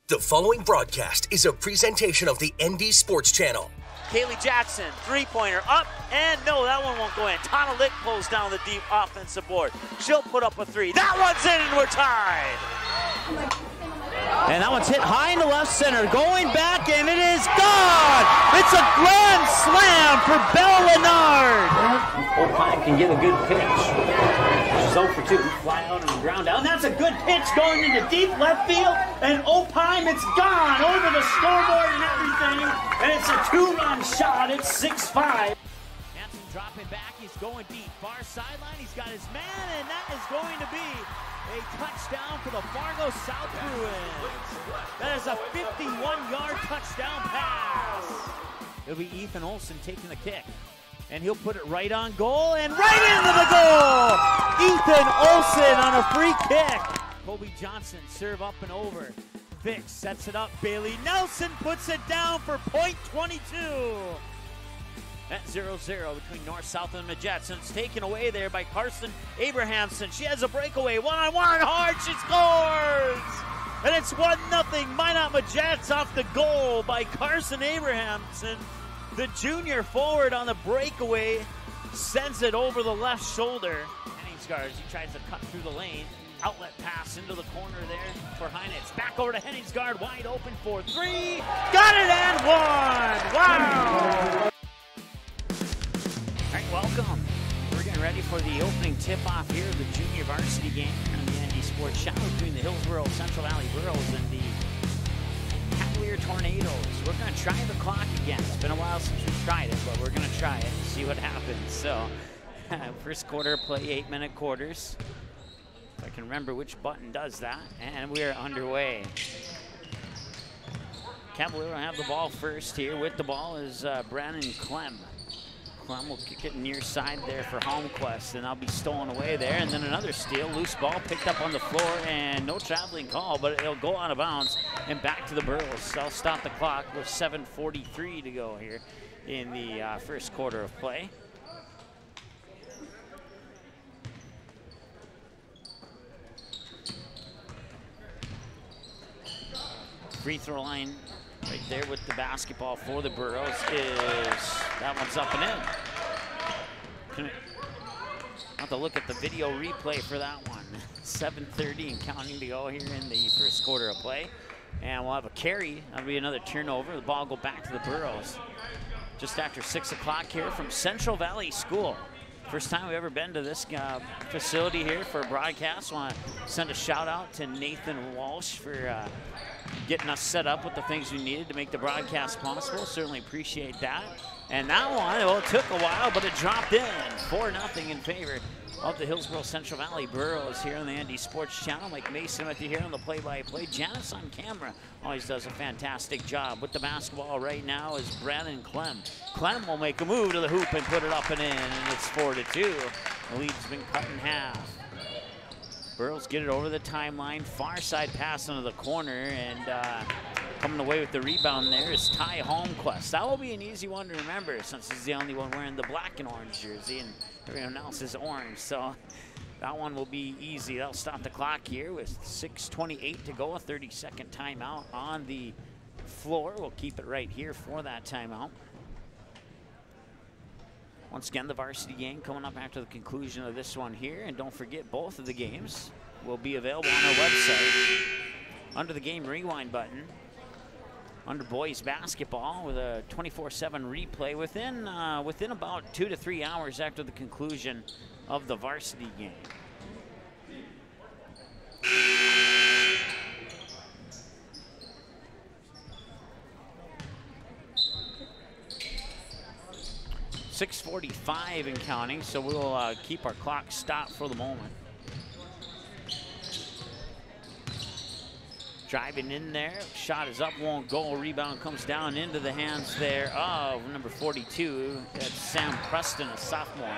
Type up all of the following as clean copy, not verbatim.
The following broadcast is a presentation of the ND Sports Channel. Kaylee Jackson, three-pointer up, and no, that one won't go in. Tana Lick pulls down the deep offensive board. She'll put up a three. That one's in, and we're tied. And that one's hit high in the left center, going back, and it is gone! It's a grand slam for Belle Lennard! Opine can give a good pitch. She's 0 for 2, fly out on the ground out. And that's a good pitch going into deep left field, and Opine, it's gone over the scoreboard and everything, and it's a two-run shot. It's 6-5. Hansen dropping back, he's going deep. Far sideline, he's got his man, and that is going to be a touchdown for the Fargo South Bruins. That is a 51-yard touchdown pass. It'll be Ethan Olsen taking the kick. And he'll put it right on goal and right into the goal! Ethan Olsen on a free kick. Kobe Johnson serve up and over. Vick sets it up. Bailey Nelson puts it down for point 22. At 0-0 between North-South and the Jets. And it's taken away there by Carson Abrahamson. She has a breakaway. One-on-one hard. She scores! And it's 1-0 Minot Majets off the goal by Carson Abrahamson. The junior forward on the breakaway sends it over the left shoulder. Henningsgaard, he tries to cut through the lane. Outlet pass into the corner there for Heinitz. Back over to Henningsgaard, wide open for three. Got it and one! Wow! All right, welcome. We're getting ready for the opening tip-off here of the junior varsity game on the ND Sports Channel between the Hillsboro Central Valley Girls and the Cavalier Tornadoes. We're going to try the clock again. It's been a while since we've tried it, but we're going to try it and see what happens. So, first quarter play 8-minute quarters. If I can remember which button does that. And we're underway. Cavalier will have the ball first here. With the ball is Brandon Clem. Clem will kick it near side there for Holmquist, and that'll be stolen away there. And then another steal, loose ball picked up on the floor, and no traveling call, but it'll go out of bounds and back to the Burls. They'll stop the clock with 7:43 to go here in the first quarter of play. Free throw line right there with the basketball for the Burros is, that one's up and in. I'll have to look at the video replay for that one. 7:30 and counting to go here in the first quarter of play. And we'll have a carry. That'll be another turnover. The ball will go back to the Burros. Just after 6 o'clock here from Central Valley School. First time we've ever been to this facility here for a broadcast. I want to send a shout out to Nathan Walsh for getting us set up with the things we needed to make the broadcast possible. Certainly appreciate that. And that one, well, it took a while, but it dropped in. 4-0 in favor of the Hillsboro Central Valley Burros here on the ND Sports Channel. Mike Mason with you here on the play-by-play. Janice on camera always does a fantastic job. With the basketball right now is Brandon Clem. Clem will make a move to the hoop and put it up and in, and it's 4-2. The lead's been cut in half. Burls get it over the timeline. Far side pass into the corner, and coming away with the rebound there is Ty Holmquist. That will be an easy one to remember since he's the only one wearing the black and orange jersey and everyone else is orange. So that one will be easy. That'll stop the clock here with 6:28 to go. A 30-second timeout on the floor. We'll keep it right here for that timeout. Once again, the varsity game coming up after the conclusion of this one here. And don't forget, both of the games will be available on our website. Under the game rewind button, under boys basketball with a 24/7 replay within about 2 to 3 hours after the conclusion of the varsity game. .645 and counting, so we'll keep our clock stopped for the moment. Driving in there, shot is up, won't go. Rebound comes down into the hands there of number 42. That's Sam Preston, a sophomore.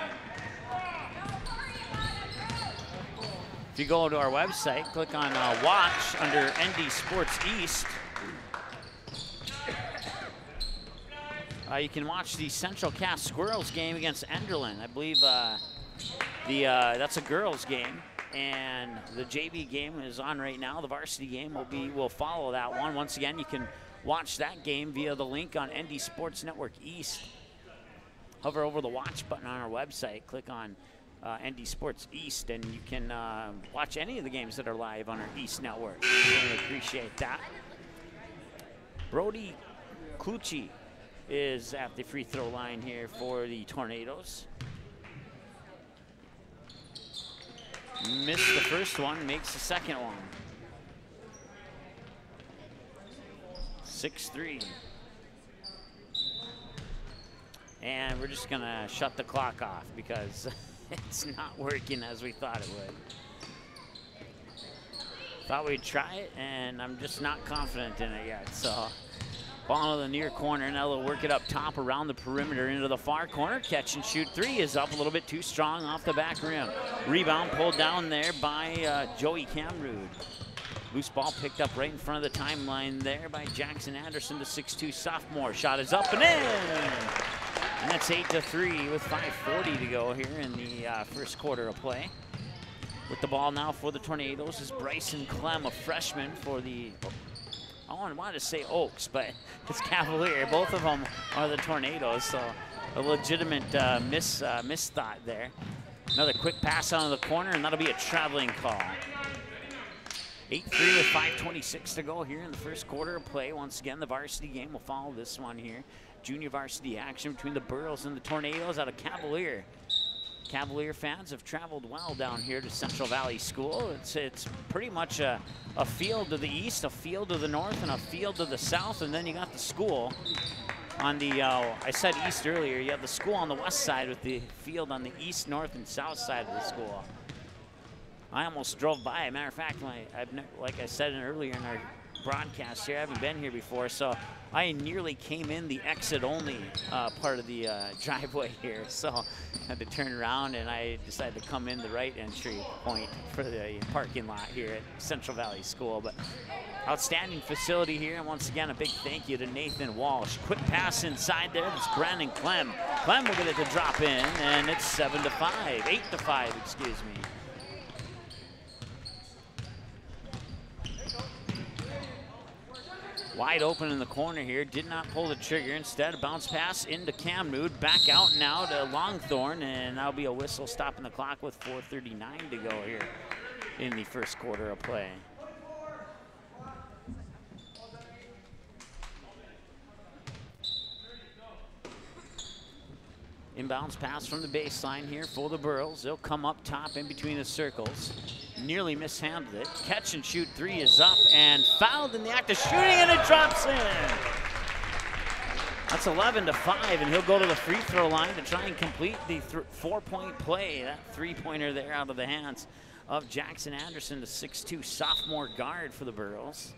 If you go to our website, click on Watch under ND Sports East. You can watch the Central Cass Squirrels game against Enderlin. I believe that's a girls game. and the JV game is on right now. The varsity game will follow that one. Once again, you can watch that game via the link on ND Sports Network East. Hover over the watch button on our website, click on ND Sports East, and you can watch any of the games that are live on our East network. Really appreciate that. Brody Clucci is at the free throw line here for the Tornadoes. Missed the first one, makes the second one. 6-3. And we're just gonna shut the clock off because it's not working as we thought it would. Thought we'd try it, and I'm just not confident in it yet. So, ball into the near corner. Now they'll work it up top around the perimeter into the far corner. Catch and shoot three is up a little bit too strong off the back rim. Rebound pulled down there by Joey Camrud. Loose ball picked up right in front of the timeline there by Jackson Anderson, the 6'2 sophomore. Shot is up and in! And that's 8-3 with 5:40 to go here in the first quarter of play. With the ball now for the Tornadoes is Bryson Clem, a freshman for the, I wanted to say Oaks, but it's Cavalier. Both of them are the Tornadoes, so a legitimate misthought there. Another quick pass out of the corner, and that'll be a traveling call. 8-3 with 5:26 to go here in the first quarter of play. Once again, the varsity game will follow this one here. Junior varsity action between the Burros and the Tornadoes out of Cavalier. Cavalier fans have traveled well down here to Central Valley School. It's pretty much a field to the east, a field to the north, and a field to the south, and then you got the school on the, I said east earlier, you have the school on the west side with the field on the east, north, and south side of the school. I almost drove by. Matter of fact, like I said earlier in our broadcast here, I haven't been here before, so I nearly came in the exit-only part of the driveway here, so I had to turn around, and I decided to come in the right entry point for the parking lot here at Central Valley School. But outstanding facility here, and once again, a big thank you to Nathan Walsh. Quick pass inside there. It's Brandon Clem. Clem will get it to drop in, and it's 7-5, 8-5, excuse me. Wide open in the corner here, did not pull the trigger. Instead, a bounce pass into Camrud, back out now to Longthorn, and that'll be a whistle stopping the clock with 4:39 to go here in the first quarter of play. Inbounds pass from the baseline here for the Burros. They'll come up top in between the circles. Nearly mishandled it. Catch and shoot three is up and fouled in the act of shooting, and it drops in. That's 11-5, and he'll go to the free throw line to try and complete the 4-point play. That three-pointer there out of the hands of Jackson Anderson, the 6'2 sophomore guard for the Burros.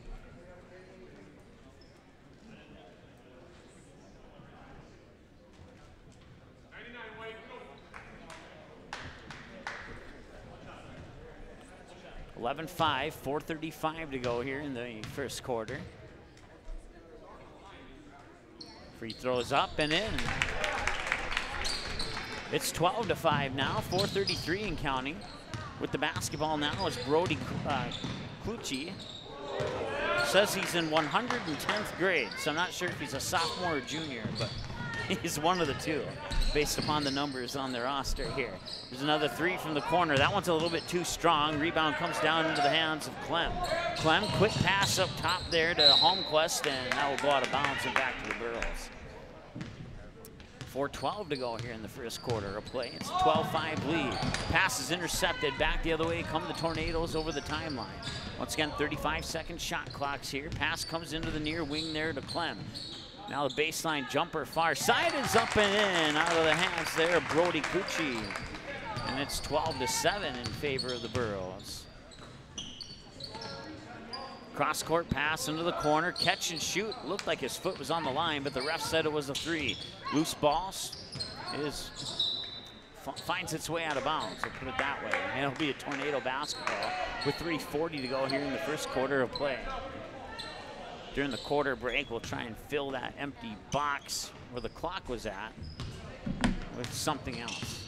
(11-5), 4:35 to go here in the first quarter. Free throws up and in. It's 12-5 now, 4:33 and counting. With the basketball now is Brody Clucci. Says he's in 110th grade, so I'm not sure if he's a sophomore or junior, but he's one of the two based upon the numbers on the roster here. There's another three from the corner. That one's a little bit too strong. Rebound comes down into the hands of Clem. Clem, quick pass up top there to Holmquist, and that will go out of bounds and back to the Burros. 4:12 to go here in the first quarter of play. It's a 12-5 lead. Pass is intercepted. Back the other way come the Tornadoes over the timeline. Once again, 35-second shot clocks here. Pass comes into the near wing there to Clem. Now the baseline jumper far side is up and in out of the hands there of Brody Cucci. And it's 12-7 in favor of the Burros. Cross-court pass into the corner, catch and shoot. Looked like his foot was on the line, but the ref said it was a three. Loose ball finds its way out of bounds, we'll put it that way. And it'll be a Tornado basketball with 3:40 to go here in the first quarter of play. During the quarter break, we'll try and fill that empty box where the clock was at with something else.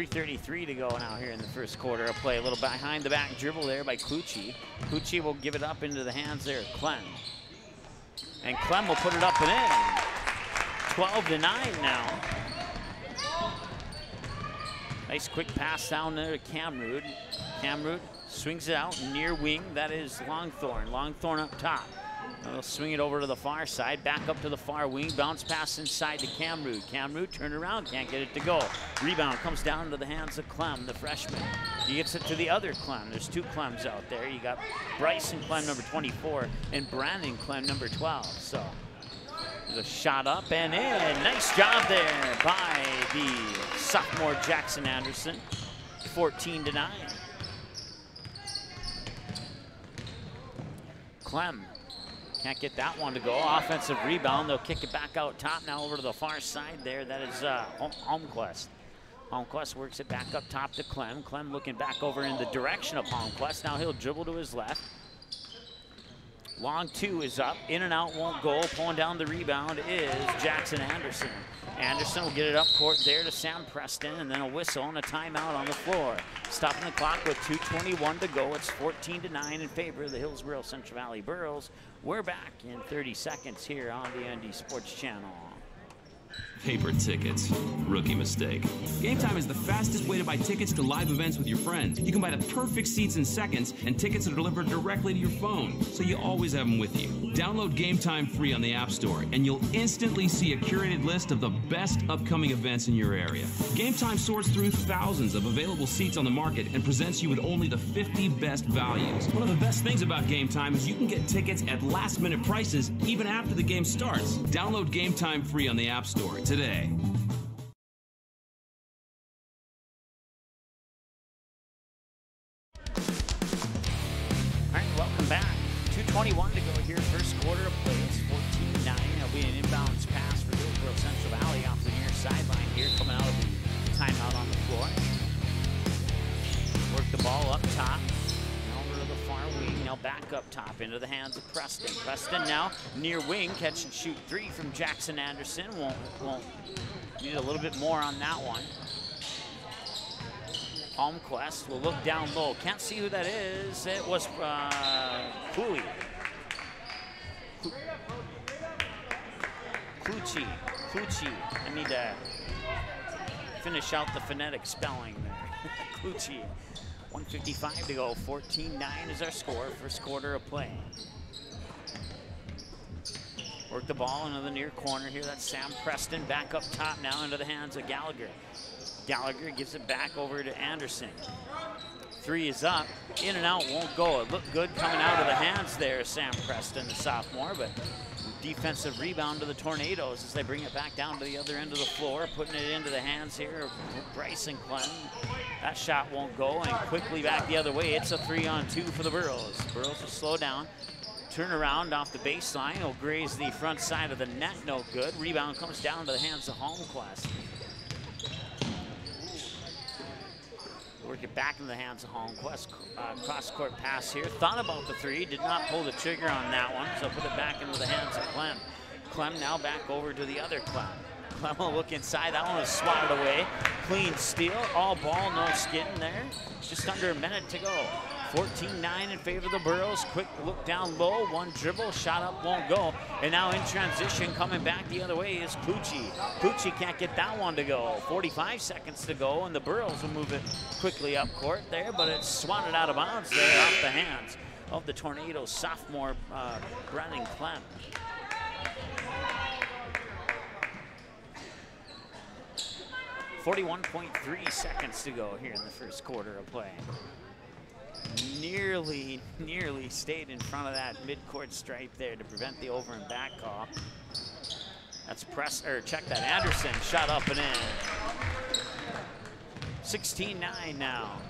3:33 to go now here in the first quarter of play. A little behind the back dribble there by Clucci. Clucci will give it up into the hands there of Clem. And Clem will put it up and in. 12-9 now. Nice quick pass down there to Camrood. Camrood swings it out near wing. That is Longthorn. Longthorn up top. They'll swing it over to the far side, back up to the far wing, bounce pass inside to Camrood. Camrood turn around, can't get it to go. Rebound comes down into the hands of Clem, the freshman. He gets it to the other Clem. There's two Clems out there. You got Bryson Clem, number 24, and Brandon Clem, number 12. So there's a shot up and in. Nice job there by the sophomore Jackson Anderson. 14-9. Clem can't get that one to go. Offensive rebound. They'll kick it back out top now over to the far side there. That is Holmquist. Holmquist works it back up top to Clem. Clem looking back over in the direction of Holmquist. Now he'll dribble to his left. Long two is up. In and out, won't go. Pulling down the rebound is Jackson Anderson. Anderson will get it up court there to Sam Preston, and then a whistle and a timeout on the floor. Stopping the clock with 2:21 to go. It's 14-9 in favor of the Hillsboro Central Valley Burros. We're back in 30 seconds here on the ND Sports Channel. Paper tickets. Rookie mistake. Game Time is the fastest way to buy tickets to live events with your friends. You can buy the perfect seats in seconds, and tickets are delivered directly to your phone, so you always have them with you. Download Game Time free on the App Store, and you'll instantly see a curated list of the best upcoming events in your area. Game Time sorts through thousands of available seats on the market and presents you with only the 50 best values. One of the best things about Game Time is you can get tickets at last-minute prices even after the game starts. Download Game Time free on the App Store today. All right, welcome back. 2:21 to go here, first quarter of play. It's 14-9. There'll be an inbounds pass for Hillsboro Central Valley off the near sideline here, coming out of the timeout on the floor. Work the ball up top. Now over to the far wing. Now back up top into the hands of Preston. Preston now near wing, catch and shoot three from Jackson Anderson. Won't need a little bit more on that one. Holmquist will look down low. Can't see who that is. It was Cooley. Clucci. I need to finish out the phonetic spelling there. Clucci. 1:55 to go. 14-9 is our score. First quarter of play. Work the ball into the near corner here. That's Sam Preston back up top now into the hands of Gallagher. Gallagher gives it back over to Anderson. Three is up. In and out, won't go. It looked good coming out of the hands there, Sam Preston, the sophomore, but defensive rebound to the Tornadoes as they bring it back down to the other end of the floor, putting it into the hands here of Bryson Clem. That shot won't go, and quickly back the other way. It's a 3-on-2 for the Burros. Burros will slow down. Turn around off the baseline. He'll graze the front side of the net. No good. Rebound comes down to the hands of Holmquist. Work it back in the hands of Holmquist. Cross-court pass here. Thought about the three. Did not pull the trigger on that one. So put it back into the hands of Clem. Clem now back over to the other Clem. Clem will look inside. That one was swatted away. Clean steal. All ball, no skidding there. Just under a minute to go. 14-9 in favor of the Burros. Quick look down low, one dribble, shot up, won't go. And now in transition, coming back the other way is Clucci. Clucci can't get that one to go. 45 seconds to go, and the Burros will move it quickly up court there, but it's swatted out of bounds there off the hands of the Tornadoes sophomore Brennan Clem. .3 seconds to go here in the first quarter of play. Nearly stayed in front of that midcourt stripe there to prevent the over and back call. That's check that, Anderson shot up and in. 16-9 now.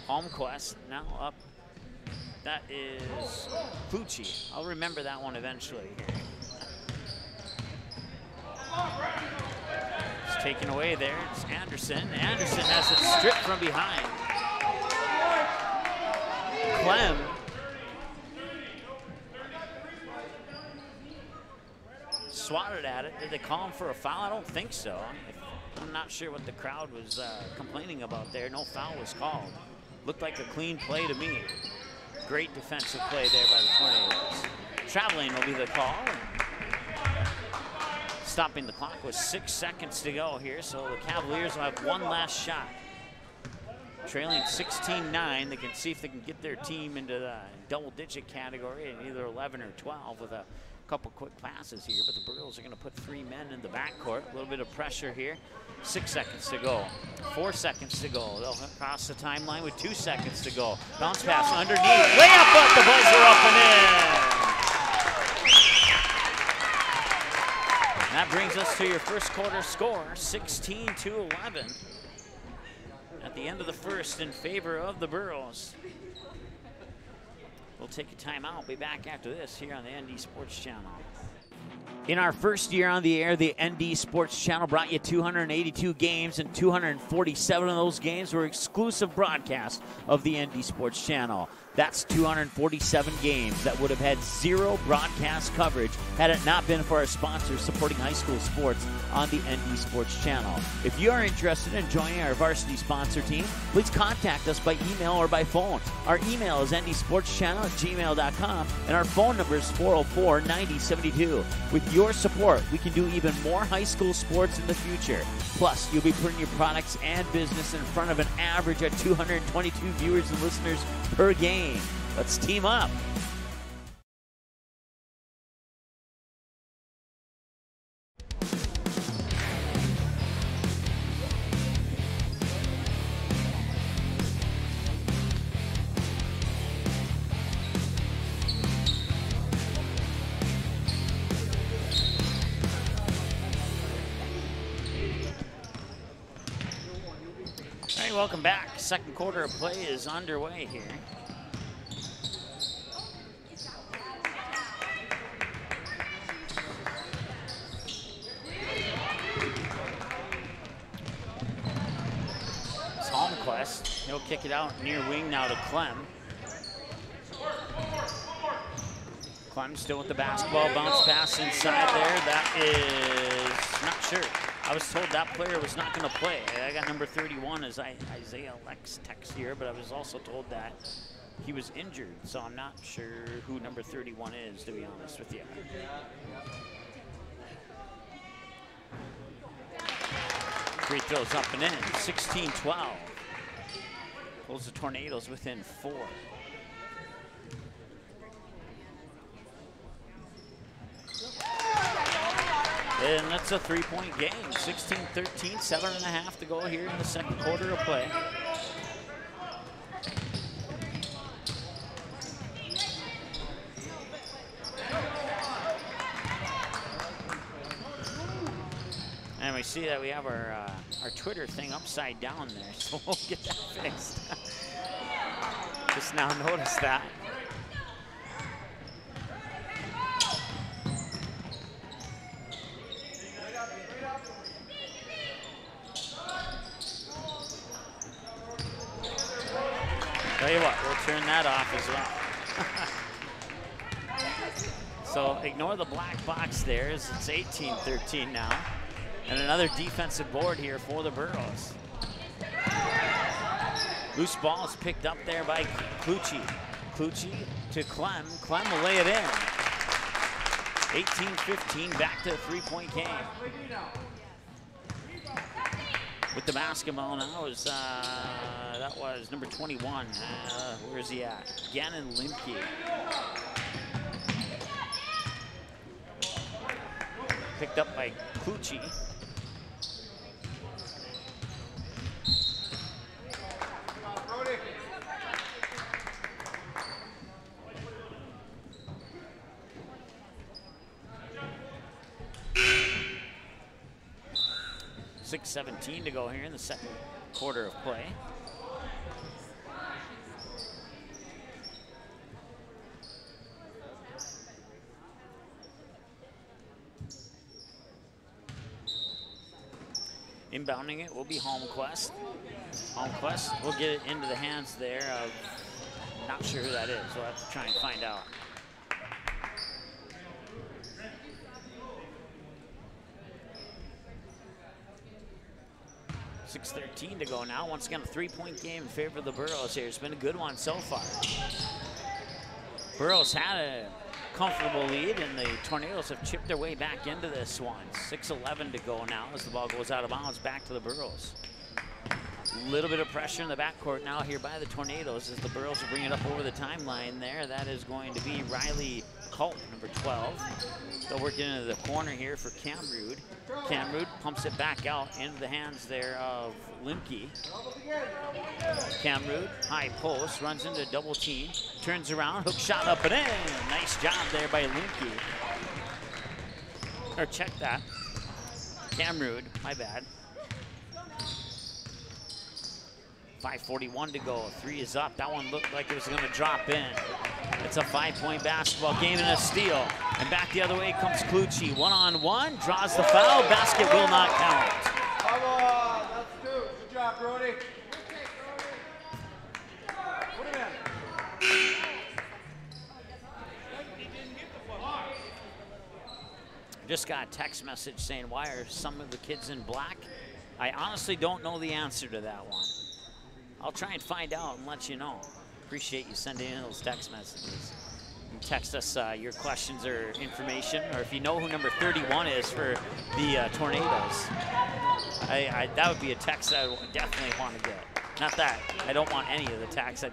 Holmquist now up. That is Clucci. I'll remember that one eventually here. It's taken away there. It's Anderson. Anderson has it stripped from behind. Clem swatted at it. Did they call him for a foul? I don't think so. I'm not sure what the crowd was complaining about there. No foul was called. Looked like a clean play to me. Great defensive play there by the Tornadoes. Traveling will be the call. Stopping the clock with 6 seconds to go here, so the Cavaliers will have one last shot. Trailing 16-9, they can see if they can get their team into the double-digit category in either 11 or 12 with a couple quick passes here, but the Burros are going to put 3 men in the backcourt. A little bit of pressure here. 6 seconds to go. 4 seconds to go. They'll cross the timeline with 2 seconds to go. Bounce pass underneath. Layup at the buzzer up and in. And that brings us to your first quarter score, 16-11. At the end of the first in favor of the Burros. We'll take a timeout. Be back after this here on the ND Sports Channel. In our first year on the air, the ND Sports Channel brought you 282 games, and 247 of those games were exclusive broadcasts of the ND Sports Channel. That's 247 games that would have had 0 broadcast coverage had it not been for our sponsors supporting high school sports on the ND Sports Channel. If you are interested in joining our varsity sponsor team, please contact us by email or by phone. Our email is ndsportschannel@gmail.com, and our phone number is 404-9072. With your support, we can do even more high school sports in the future. Plus, you'll be putting your products and business in front of an average of 222 viewers and listeners per game. Let's team up. All right, welcome back. Second quarter of play is underway here. He'll kick it out near wing now to Clem. Clem still with the basketball, bounce pass inside there. That is, not sure. I was told that player was not going to play. I got number 31 as Isaiah Lex text here, but I was also told that he was injured, so I'm not sure who number 31 is, to be honest with you. Free throws up and in, 16-12. Pulls the Tornadoes within 4. And that's a 3-point game, 16-13, 7.5 to go here in the second quarter of play. And we see that we have our Twitter thing upside down there, so we'll get that fixed. Just now noticed that. Tell you what, we'll turn that off as well. So ignore the black box there, as it's 18-13 now. And another defensive board here for the Burros. Loose ball is picked up there by Clucci. Clucci to Clem. Clem will lay it in. 18-15, back to a 3-point game. With the basketball now is, that was number 21. Where is he at? Gannon Limke. Picked up by Clucci. .17 to go here in the second quarter of play. Inbounding it will be Holmquist. Holmquist will get it into the hands there of, not sure who that is. We'll have to try and find out. 6:13 to go now. Once again, a 3-point game in favor of the Burros here. It's been a good one so far. Burros had a comfortable lead, and the Tornadoes have chipped their way back into this one. 6:11 to go now as the ball goes out of bounds back to the Burros. A little bit of pressure in the backcourt now here by the Tornadoes as the Burros will bring it up over the timeline there. That is going to be Riley Culp, number 12. They'll work it into the corner here for Camrud. Camrud pumps it back out into the hands there of Limke. Camrud, high post, runs into a double team, turns around, hook shot up and in. Nice job there by Limke. Or check that. Camrud, my bad. 5:41 to go. 3 is up. That one looked like it was going to drop in. It's a 5-point basketball game and a steal. And back the other way comes Clucci. 1-on-1, draws the foul. Basket will not count. Come on, that's two. Good job, Brody. Put him in. Just got a text message saying, why are some of the kids in black? I honestly don't know the answer to that one. I'll try and find out and let you know. Appreciate you sending in those text messages. You can text us your questions or information, or if you know who number 31 is for the Tornadoes. That would be a text I would definitely want to get. Not that I don't want any of the texts,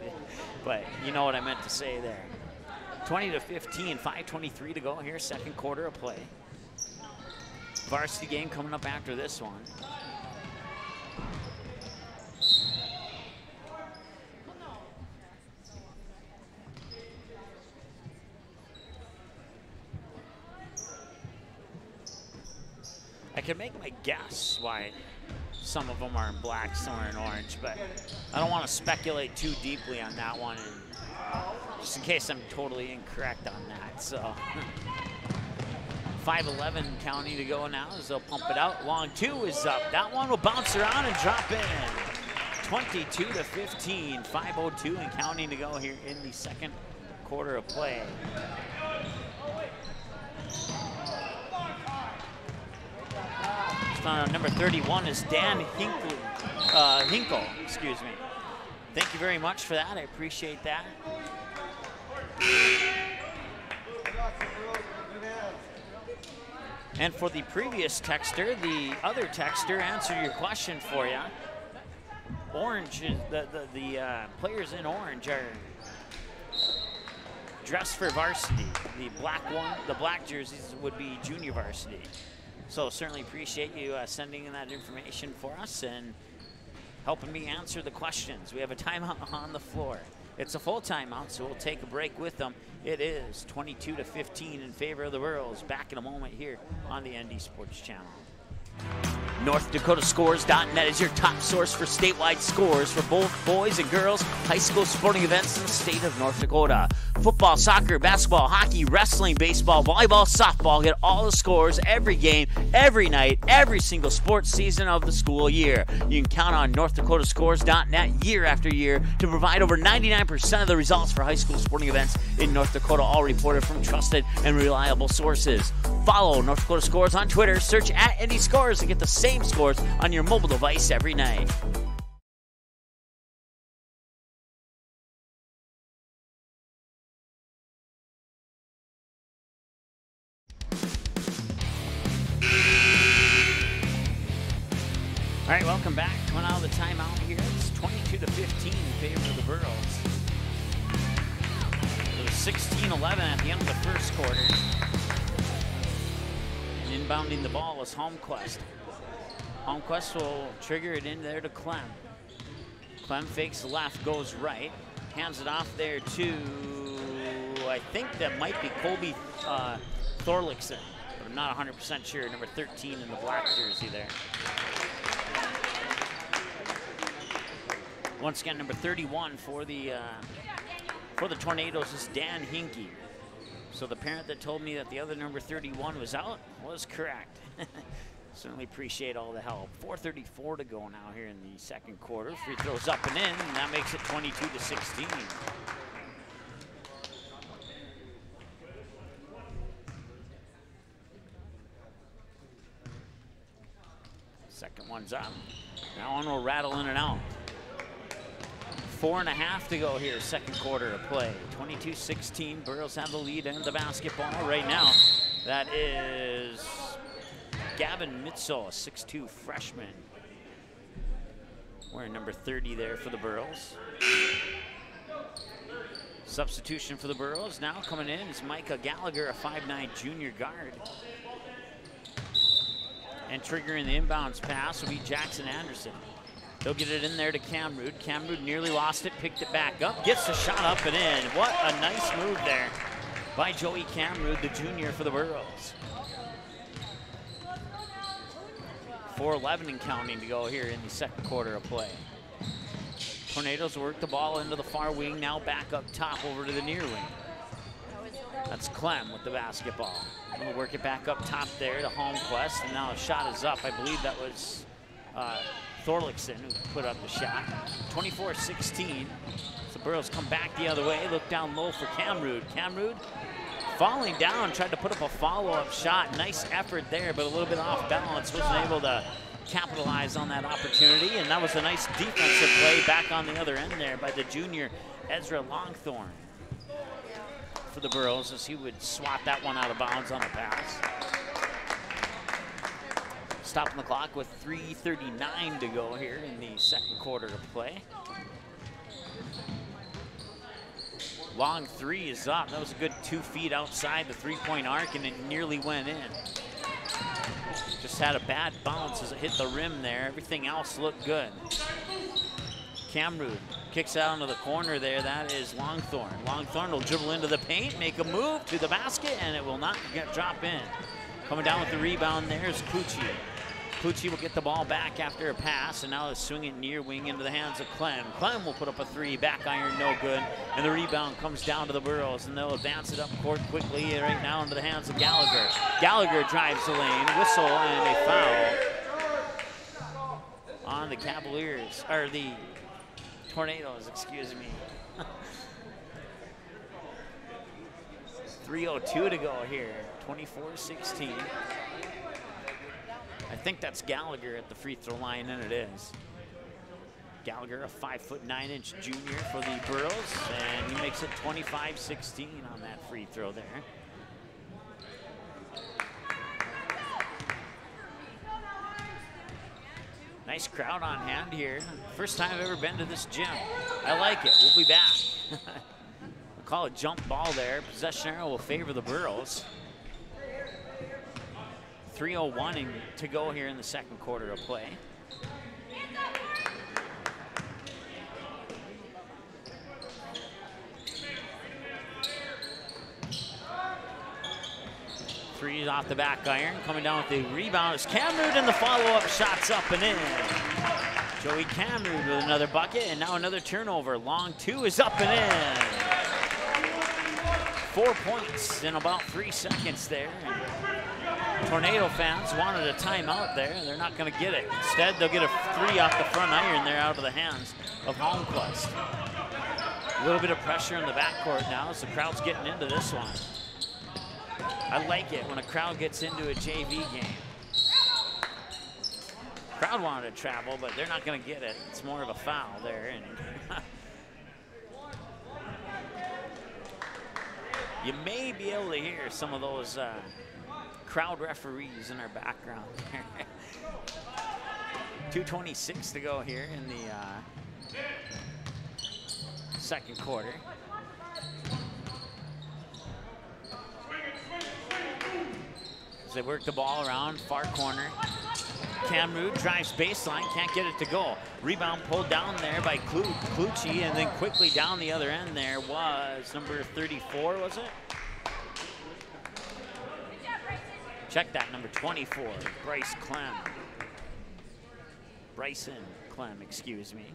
but you know what I meant to say there. 20-15, 5:23 to go here, second quarter of play. Varsity game coming up after this one. I can make my guess why some of them are in black, some are in orange, but I don't want to speculate too deeply on that one, and just in case I'm totally incorrect on that. So 5:11 counting to go now as they'll pump it out. Long 2 is up. That one will bounce around and drop in. 22-15, 5:02 and counting to go here in the second quarter of play. Number 31 is Dan Hinkle, excuse me. Thank you very much for that. I appreciate that. And for the previous texter, the other texter answered your question for you. Orange is the players in orange are dressed for varsity. The black jerseys would be junior varsity. So certainly appreciate you sending in that information for us and helping me answer the questions. We have a timeout on the floor. It's a full timeout, so we'll take a break with them. It is 22-15 in favor of the Burros. Back in a moment here on the ND Sports Channel. NorthDakotaScores.net is your top source for statewide scores for both boys and girls high school sporting events in the state of North Dakota. Football, soccer, basketball, hockey, wrestling, baseball, volleyball, softball. Get all the scores every game, every night, every single sports season of the school year. You can count on NorthDakotaScores.net year after year to provide over 99% of the results for high school sporting events in North Dakota, all reported from trusted and reliable sources. Follow North Dakota Scores on Twitter. Search @NDScores to get the same scores on your mobile device every night. All right, welcome back. Coming out of the timeout here. It's 22-15 in favor of the Burros. It was 16-11 at the end of the first quarter. And inbounding the ball was Holmquist. Holmquist will trigger it in there to Clem. Clem fakes left, goes right. Hands it off there to, I think that might be Colby Thorlickson. But I'm not 100% sure. Number 13 in the black jersey there. Once again, number 31 for the Tornadoes is Dan Hinkie. So the parent that told me that the other number 31 was out was correct. Certainly appreciate all the help. 4:34 to go now here in the second quarter. Free throws up and in, and that makes it 22-16. Second one's up. That one will rattle in and out. 4.5 to go here, second quarter of play. 22-16, Burrows have the lead and the basketball right now. That is Gavin Mitzel, a 6'2" freshman. Wearing number 30 there for the Burrows. Substitution for the Burrows now coming in is Micah Gallagher, a 5'9" junior guard. And triggering the inbounds pass will be Jackson Anderson. They'll get it in there to Camrud. Camrud nearly lost it, picked it back up, gets the shot up and in. What a nice move there by Joey Camrud, the junior for the Burrows. 4:11 and counting to go here in the second quarter of play. Tornadoes work the ball into the far wing, now back up top over to the near wing. That's Clem with the basketball. We'll work it back up top there to Holmquist, and now a shot is up. I believe that was Thorlickson who put up the shot. 24-16. So Burrows come back the other way, look down low for Camrud. Camrud falling down, tried to put up a follow-up shot. Nice effort there, but a little bit off balance. Wasn't able to capitalize on that opportunity, and that was a nice defensive play back on the other end there by the junior Ezra Longthorne for the Burrows, as he would swat that one out of bounds on a pass. Stopping the clock with 3:39 to go here in the second quarter of play. Long three is up. That was a good 2 feet outside the three-point arc, and it nearly went in. Just had a bad bounce as it hit the rim there. Everything else looked good. Camrud kicks out into the corner there. That is Longthorne. Longthorne will dribble into the paint, make a move to the basket, and it will not drop in. Coming down with the rebound there is Pucci. Pucci will get the ball back after a pass, and now they'll swing it near wing into the hands of Clem. Clem will put up a three, back iron, no good, and the rebound comes down to the Burrows, and they'll advance it up court quickly right now into the hands of Gallagher. Gallagher drives the lane, whistle, and a foul on the Cavaliers, or the Tornadoes, excuse me. 3:02 to go here, 24-16. I think that's Gallagher at the free throw line, and it is. Gallagher, a 5'9" junior for the Burrows, and he makes it 25-16 on that free throw there. Nice crowd on hand here. First time I've ever been to this gym. I like it. We'll be back. We'll call it jump ball there. Possession arrow will favor the Burrows. 3:01 to go here in the second quarter of play. Three off the back iron. Coming down with the rebound is Camrud, and the follow-up shot's up and in. Joey Camrud with another bucket, and now another turnover. Long two is up and in. 4 points in about 3 seconds there. Tornado fans wanted a timeout there, and they're not going to get it. Instead, they'll get a three off the front iron there out of the hands of Holmquist. A little bit of pressure in the backcourt now as the crowd's getting into this one. I like it when a crowd gets into a JV game. Crowd wanted to travel, but they're not going to get it. It's more of a foul there. And you may be able to hear some of those crowd referees in our background there. 2:26 to go here in the second quarter. As they work the ball around, far corner. Camrud drives baseline, can't get it to go. Rebound pulled down there by Klucci, and then quickly down the other end there was number 34, was it? Check that, number 24, Bryson Clem, excuse me.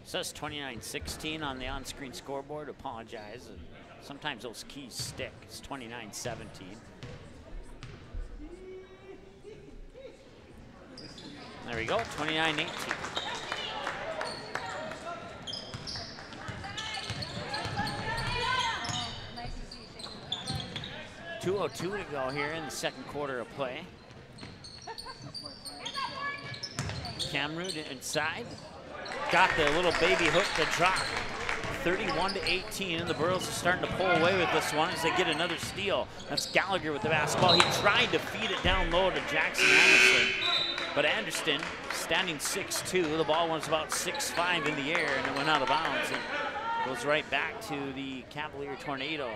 It says 29-16 on the on-screen scoreboard. Apologize. Sometimes those keys stick. It's 29-17. go, 29-18. 2:02 to go here in the second quarter of play. Camrood inside. Got the little baby hook to drop. 31-18, and the Burros are starting to pull away with this one as they get another steal. That's Gallagher with the basketball. He tried to feed it down low to Jackson Anderson, but Anderson, standing 6'2", the ball was about 6'5" in the air, and it went out of bounds and goes right back to the Cavalier Tornadoes.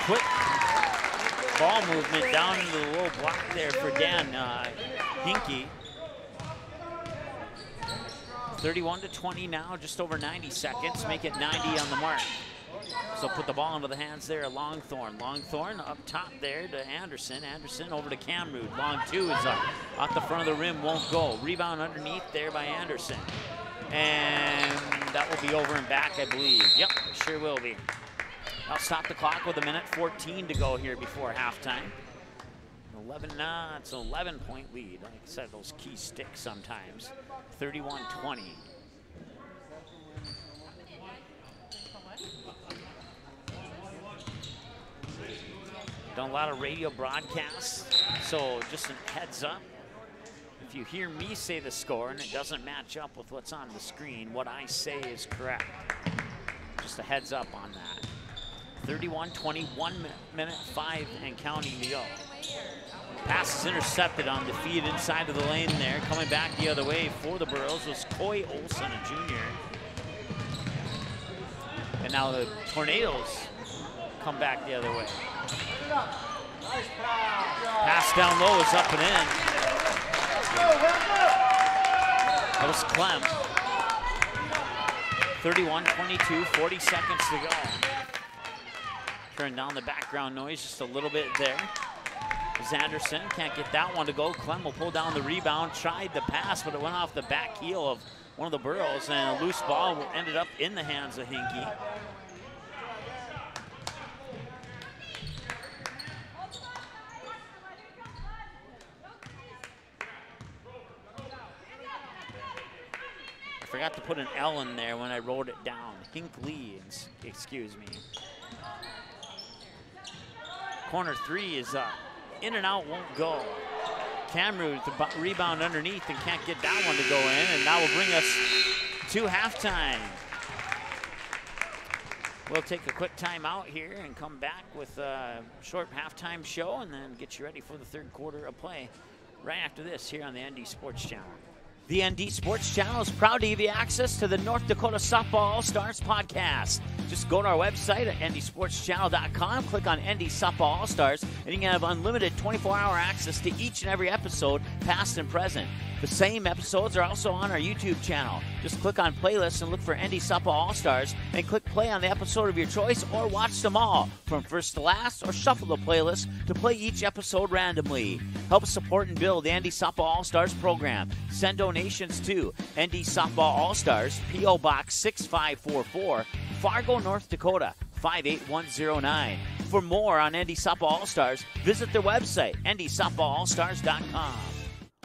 Quick ball movement down into the low block there for Dan Hinkie. 31-20 now, just over 90 seconds. Make it 90 on the mark. So put the ball into the hands there of Longthorne. Longthorne up top there to Anderson. Anderson over to Camrood. Long two is up. Off the front of the rim, won't go. Rebound underneath there by Anderson. And that will be over and back, I believe. Yep, sure will be. I'll stop the clock with 1:14 to go here before halftime. 11, it's an 11-point lead. Like I said, those key sticks sometimes. 31-20. Done a lot of radio broadcasts, so just a heads up. If you hear me say the score and it doesn't match up with what's on the screen, what I say is correct. Just a heads up on that. 31-20, 1 minute 5 and counting to go. Pass is intercepted on the feed inside of the lane there. Coming back the other way for the Burros was Coy Olson, a junior. And now the Tornadoes come back the other way. Pass down low is up and in. That was Clem. 31-22, 40 seconds to go. Turn down the background noise just a little bit there. Zanderson can't get that one to go. Clem will pull down the rebound, tried the pass, but it went off the back heel of one of the Burros, and a loose ball ended up in the hands of Hinkie. I forgot to put an L in there when I wrote it down. Hinkley, excuse me. Corner three is up. In and out won't go. Camrood the rebound underneath and can't get that one to go in, and that will bring us to halftime. We'll take a quick timeout here and come back with a short halftime show and then get you ready for the third quarter of play right after this here on the ND Sports Channel. The ND Sports Channel is proud to give you access to the North Dakota Softball All-Stars podcast. Just go to our website at ndsportschannel.com, click on ND Softball All-Stars, and you can have unlimited 24-hour access to each and every episode, past and present. The same episodes are also on our YouTube channel. Just click on playlists and look for ND Softball All-Stars, and click play on the episode of your choice, or watch them all, from first to last, or shuffle the playlist to play each episode randomly. Help support and build the ND Softball All-Stars program. Send donations to ND Softball All-Stars, P.O. Box 6544, Fargo, North Dakota, 58109. For more on ND Softball All-Stars, visit their website, ndsoftballallstars.com.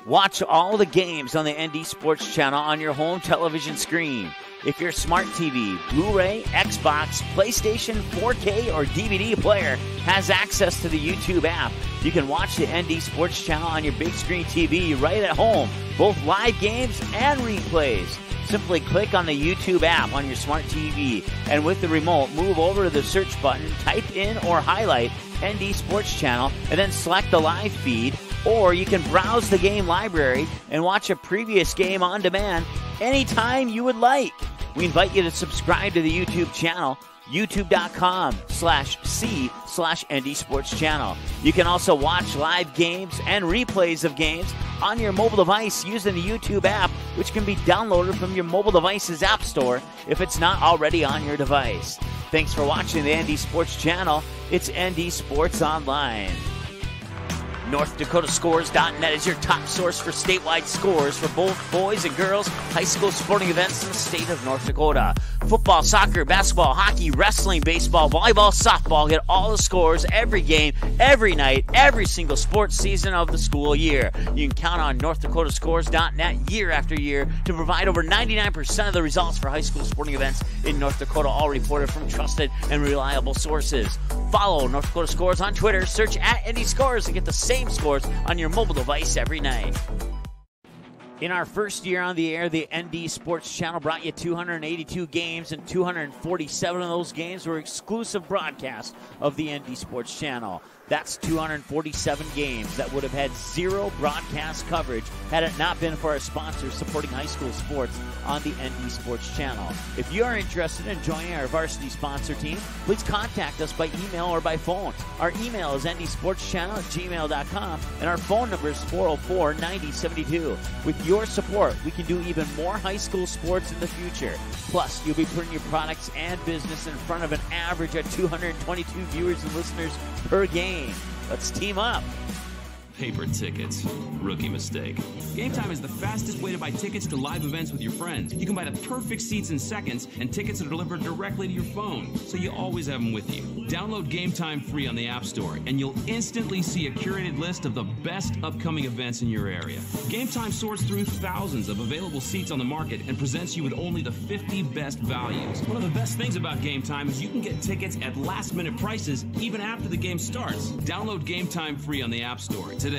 Watch all the games on the ND Sports Channel on your home television screen. If your smart TV, Blu-ray, Xbox, PlayStation, 4K, or DVD player has access to the YouTube app, you can watch the ND Sports Channel on your big screen TV right at home, both live games and replays. Simply click on the YouTube app on your smart TV, and with the remote, move over to the search button, type in or highlight ND Sports Channel, and then select the live feed. Or you can browse the game library and watch a previous game on demand anytime you would like. We invite you to subscribe to the YouTube channel, youtube.com/c/ND Sports Channel. You can also watch live games and replays of games on your mobile device using the YouTube app, which can be downloaded from your mobile device's app store if it's not already on your device. Thanks for watching the ND Sports Channel. It's ND Sports Online. NorthDakotaScores.net is your top source for statewide scores for both boys and girls high school sporting events in the state of North Dakota. Football, soccer, basketball, hockey, wrestling, baseball, volleyball, softball. Get all the scores every game, every night, every single sports season of the school year. You can count on NorthDakotaScores.net year after year to provide over 99% of the results for high school sporting events in North Dakota, all reported from trusted and reliable sources. Follow North Dakota Scores on Twitter, search @NDScores, and get the same scores on your mobile device every night. In our first year on the air, the ND Sports Channel brought you 282 games, and 247 of those games were exclusive broadcasts of the ND Sports Channel. That's 247 games that would have had zero broadcast coverage had it not been for our sponsors supporting high school sports on the ND Sports Channel. If you are interested in joining our varsity sponsor team, please contact us by email or by phone. Our email is ndsportschannel@gmail.com, and our phone number is 404-9072. With your support, we can do even more high school sports in the future. Plus, you'll be putting your products and business in front of an average of 222 viewers and listeners per game. Let's team up. Paper tickets. Rookie mistake. Game Time is the fastest way to buy tickets to live events with your friends. You can buy the perfect seats in seconds, and tickets are delivered directly to your phone, so you always have them with you. Download Game Time free on the App Store, and you'll instantly see a curated list of the best upcoming events in your area. Game Time sorts through thousands of available seats on the market and presents you with only the 50 best values. One of the best things about Game Time is you can get tickets at last-minute prices even after the game starts. Download Game Time free on the App Store today.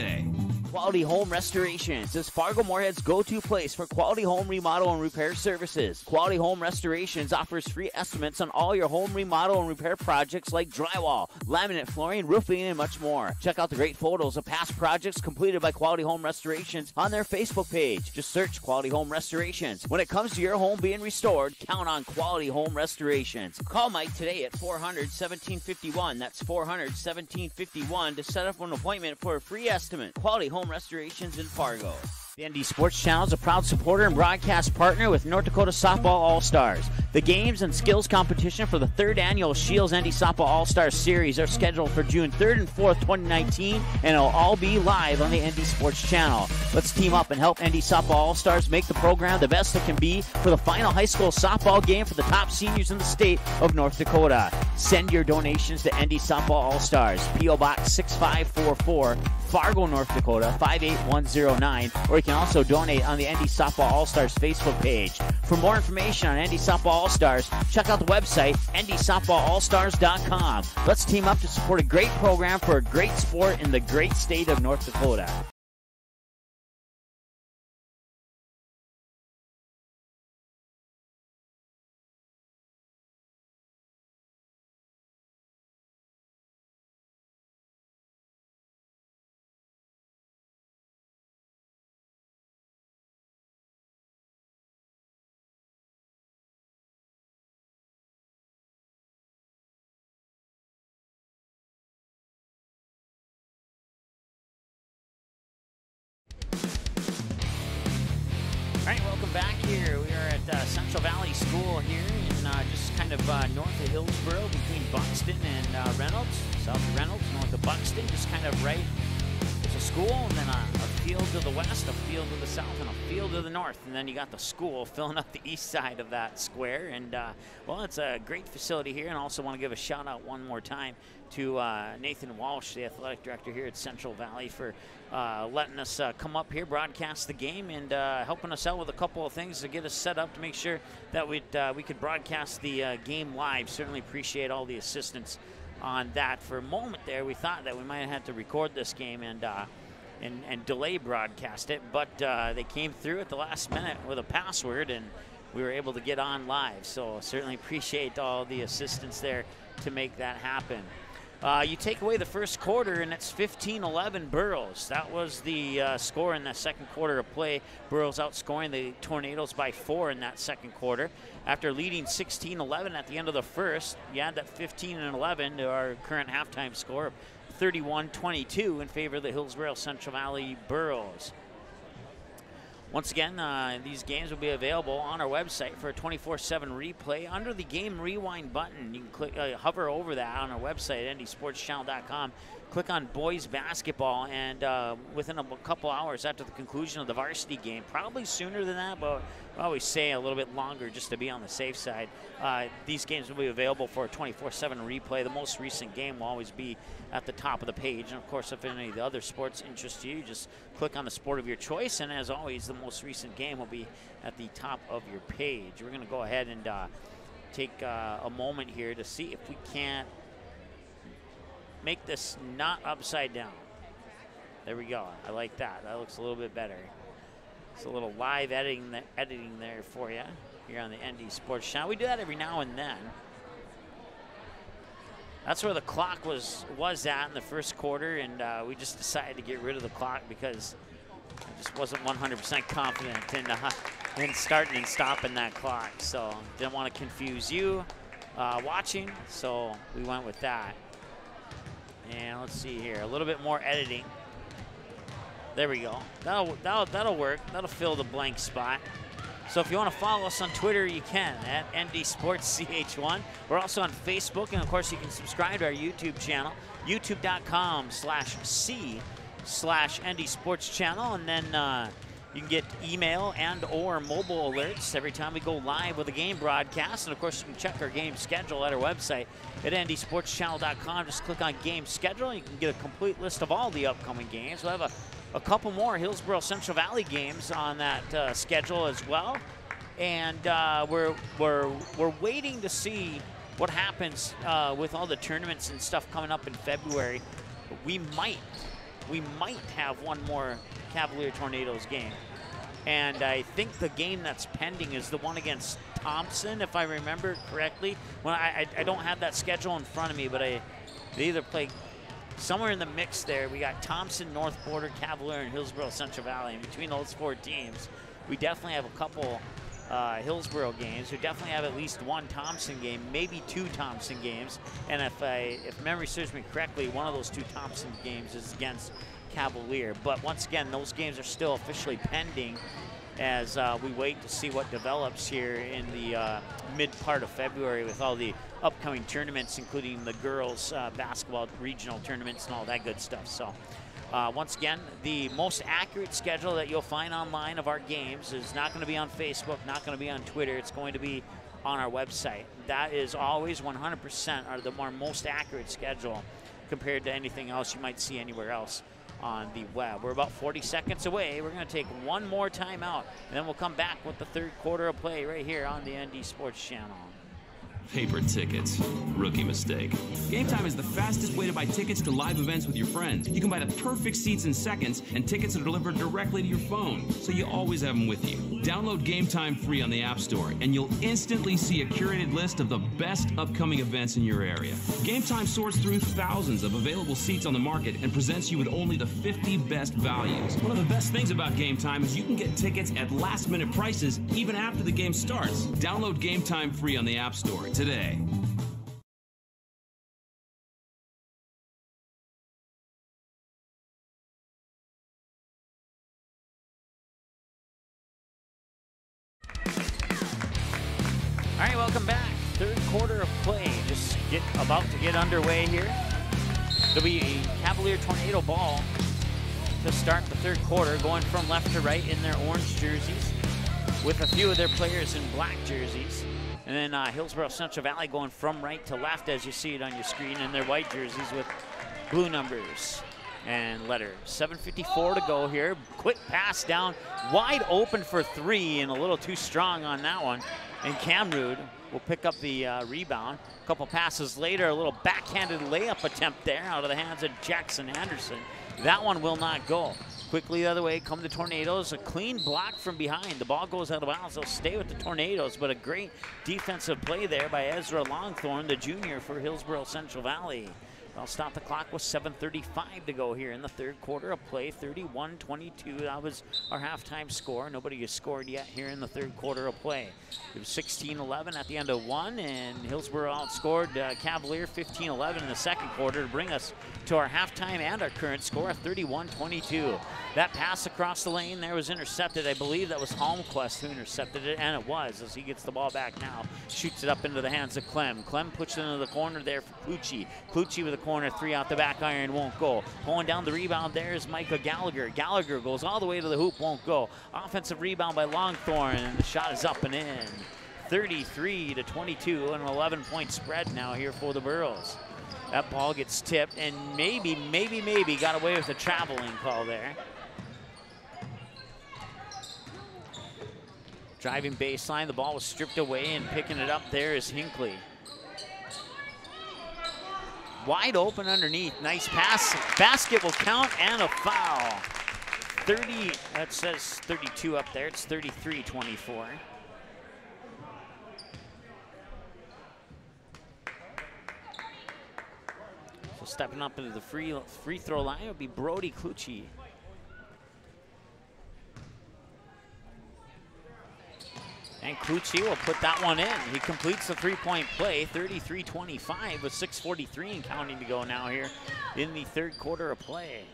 Quality Home Restorations is Fargo Moorhead's go-to place for quality home remodel and repair services. Quality Home Restorations offers free estimates on all your home remodel and repair projects like drywall, laminate flooring, roofing, and much more. Check out the great photos of past projects completed by Quality Home Restorations on their Facebook page. Just search Quality Home Restorations. When it comes to your home being restored, count on Quality Home Restorations. Call Mike today at 400-1751. That's 400-1751 to set up an appointment for a free estimate. Quality Home Restorations in Fargo. The ND Sports Channel is a proud supporter and broadcast partner with North Dakota Softball All-Stars. The games and skills competition for the 3rd annual Shields ND Softball All-Stars Series are scheduled for June 3rd and 4th, 2019, and it'll all be live on the ND Sports Channel. Let's team up and help ND Softball All-Stars make the program the best it can be for the final high school softball game for the top seniors in the state of North Dakota. Send your donations to ND Softball All-Stars, P.O. Box 6544, Fargo, North Dakota 58109, or you can also donate on the ND Softball All-Stars Facebook page. For more information on ND Softball All-Stars, check out the website, ndsoftballallstars.com. Let's team up to support a great program for a great sport in the great state of North Dakota. All right, welcome back here. We are at Central Valley School here in just kind of north of Hillsboro, between Buxton and Reynolds, south of Reynolds, north of Buxton, just kind of right. There's a school, and then a field to the west, a field to the south, and a field to the north. And then you got the school filling up the east side of that square. And, well, it's a great facility here. And I also want to give a shout-out one more time to Nathan Walsh, the athletic director here at Central Valley, for letting us come up here, broadcast the game, and helping us out with a couple of things to get us set up to make sure that we could broadcast the game live. Certainly appreciate all the assistance on that. For a moment there, we thought that we might have had to record this game and delay broadcast it, but they came through at the last minute with a password, and we were able to get on live. So certainly appreciate all the assistance there to make that happen. You take away the first quarter, and it's 15-11 Burroughs. That was the score in the second quarter of play. Burroughs outscoring the Tornadoes by 4 in that second quarter. After leading 16-11 at the end of the first, you add that 15-11 to our current halftime score of 31-22 in favor of the Hillsboro Central Valley Burroughs. Once again, these games will be available on our website for a 24/7 replay under the Game Rewind button. You can click, hover over that on our website, ndsportschannel.com, click on boys basketball, and within a couple hours after the conclusion of the varsity game, probably sooner than that, but I always say a little bit longer just to be on the safe side. These games will be available for a 24/7 replay. The most recent game will always be at the top of the page. And of course, if any of the other sports interest you, just click on the sport of your choice. And as always, the most recent game will be at the top of your page. We're going to go ahead and take a moment here to see if we can't make this not upside down. There we go. I like that. That looks a little bit better. It's a little live editing there for you here on the ND Sports Channel. We do that every now and then. That's where the clock was at in the first quarter, and we just decided to get rid of the clock because I just wasn't 100% confident in starting and stopping that clock. So didn't want to confuse you watching, so we went with that. And let's see here, a little bit more editing. There we go. That'll work. That'll fill the blank spot. So if you want to follow us on Twitter, you can at ND Sports CH1. We're also on Facebook, and of course you can subscribe to our YouTube channel, youtube.com/C/ND Sports Channel, and then you can get email and or mobile alerts every time we go live with a game broadcast. And of course, you can check our game schedule at our website at ndsportschannel.com. Just click on game schedule, and you can get a complete list of all the upcoming games. We'll have a couple more Hillsboro Central Valley games on that schedule as well. And we're waiting to see what happens with all the tournaments and stuff coming up in February. We might have one more Cavalier Tornadoes game. And I think the game that's pending is the one against Thompson, if I remember correctly. Well, I don't have that schedule in front of me, but they either play somewhere in the mix there. We got Thompson, North Border, Cavalier, and Hillsboro Central Valley. And between those four teams, we definitely have a couple Hillsboro games. We definitely have at least one Thompson game, maybe two Thompson games. And if memory serves me correctly, one of those two Thompson games is against Cavalier. But once again, those games are still officially pending as we wait to see what develops here in the mid part of February with all the upcoming tournaments, including the girls basketball regional tournaments and all that good stuff. So once again, the most accurate schedule that you'll find online of our games is not going to be on Facebook, not going to be on Twitter. It's going to be on our website. That is always 100% are the most accurate schedule compared to anything else you might see anywhere else on the web. We're about 40 seconds away. We're going to take one more timeout, and then we'll come back with the third quarter of play right here on the ND Sports Channel. Paper tickets. Rookie mistake. Game Time is the fastest way to buy tickets to live events with your friends. You can buy the perfect seats in seconds, and tickets are delivered directly to your phone, so you always have them with you. Download Game Time free on the App Store, and you'll instantly see a curated list of the best upcoming events in your area. Game Time sorts through thousands of available seats on the market and presents you with only the 50 best values. One of the best things about Game Time is you can get tickets at last-minute prices even after the game starts. Download Game Time free on the App Store today. All right, welcome back. Third quarter of play, just about to get underway here. There'll be a Cavalier Tornado ball to start the third quarter, going from left to right in their orange jerseys, with a few of their players in black jerseys. And then Hillsboro Central Valley going from right to left, as you see it on your screen, in their white jerseys with blue numbers and letters. 7:54 to go here. Quick pass down, wide open for three, and a little too strong on that one. And Camrud will pick up the rebound. A couple passes later, a little backhanded layup attempt there out of the hands of Jackson Anderson. That one will not go. Quickly the other way come the Tornadoes. A clean block from behind. The ball goes out of bounds. They'll stay with the Tornadoes, but a great defensive play there by Ezra Longthorne, the junior for Hillsboro Central Valley. They'll stop the clock with 7:35 to go here in the third quarter of play. 31-22. That was our halftime score. Nobody has scored yet here in the third quarter of play. It was 16-11 at the end of one, and Hillsboro outscored Cavalier 15-11 in the second quarter to bring us to our halftime and our current score of 31-22. That pass across the lane there was intercepted. I believe that was Holmquist who intercepted it, and it was, as he gets the ball back now. Shoots it up into the hands of Clem. Clem puts it into the corner there for Clucci. Clucci with a corner three out the back iron, won't go. Pulling down the rebound there is Micah Gallagher. Gallagher goes all the way to the hoop, won't go. Offensive rebound by Longthorn, and the shot is up and in. 33-22, and an 11-point spread now here for the Burros. That ball gets tipped, and maybe got away with a traveling call there. Driving baseline, the ball was stripped away, and picking it up there is Hinckley. Wide open underneath, nice pass. Basket will count, and a foul. 30, that says 32 up there, it's 33-24. So stepping up into the free throw line will be Brody Clucci. And Clucci will put that one in. He completes the three-point play, 33-25 with 6:43 and counting to go now here in the third quarter of play.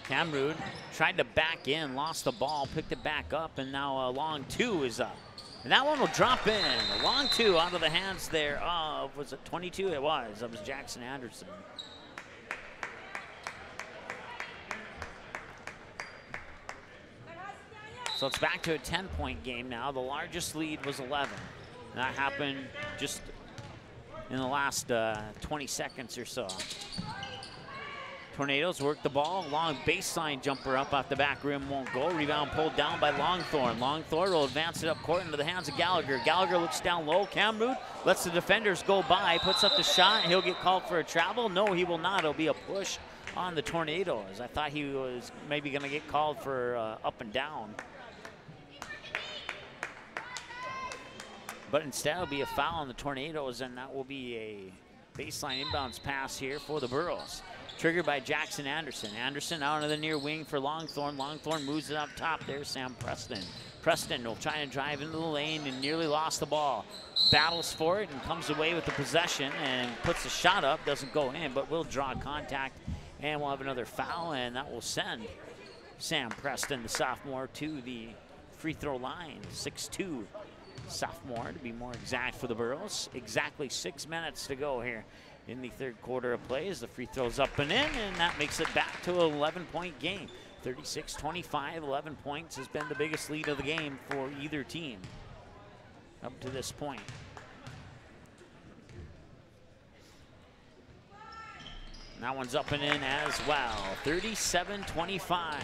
Camrud tried to back in, lost the ball, picked it back up, and now a long two is up. And that one will drop in. A long two out of the hands there of, was it 22? It was. That was Jackson Anderson. So it's back to a 10-point game now. The largest lead was 11. And that happened just in the last 20 seconds or so. Tornadoes work the ball. Long baseline jumper up off the back rim, won't go. Rebound pulled down by Longthorn. Longthorn will advance it up court into the hands of Gallagher. Gallagher looks down low. Camrud lets the defenders go by, puts up the shot. He'll get called for a travel. No, he will not. It'll be a push on the Tornadoes. I thought he was maybe going to get called for up and down. But instead it'll be a foul on the Tornadoes, and that will be a baseline inbounds pass here for the Burros. Triggered by Jackson Anderson. Anderson out on the near wing for Longthorn. Longthorn moves it up top. There's Sam Preston. Preston will try and drive into the lane and nearly lost the ball. Battles for it and comes away with the possession and puts the shot up. Doesn't go in, but will draw contact, and we'll have another foul, and that will send Sam Preston, the sophomore, to the free throw line. 6'2". Sophomore, to be more exact, for the Burros. Exactly 6 minutes to go here in the third quarter of play as the free throws up and in, and that makes it back to an 11-point game. 36-25, 11 points has been the biggest lead of the game for either team up to this point. And that one's up and in as well. 37-25.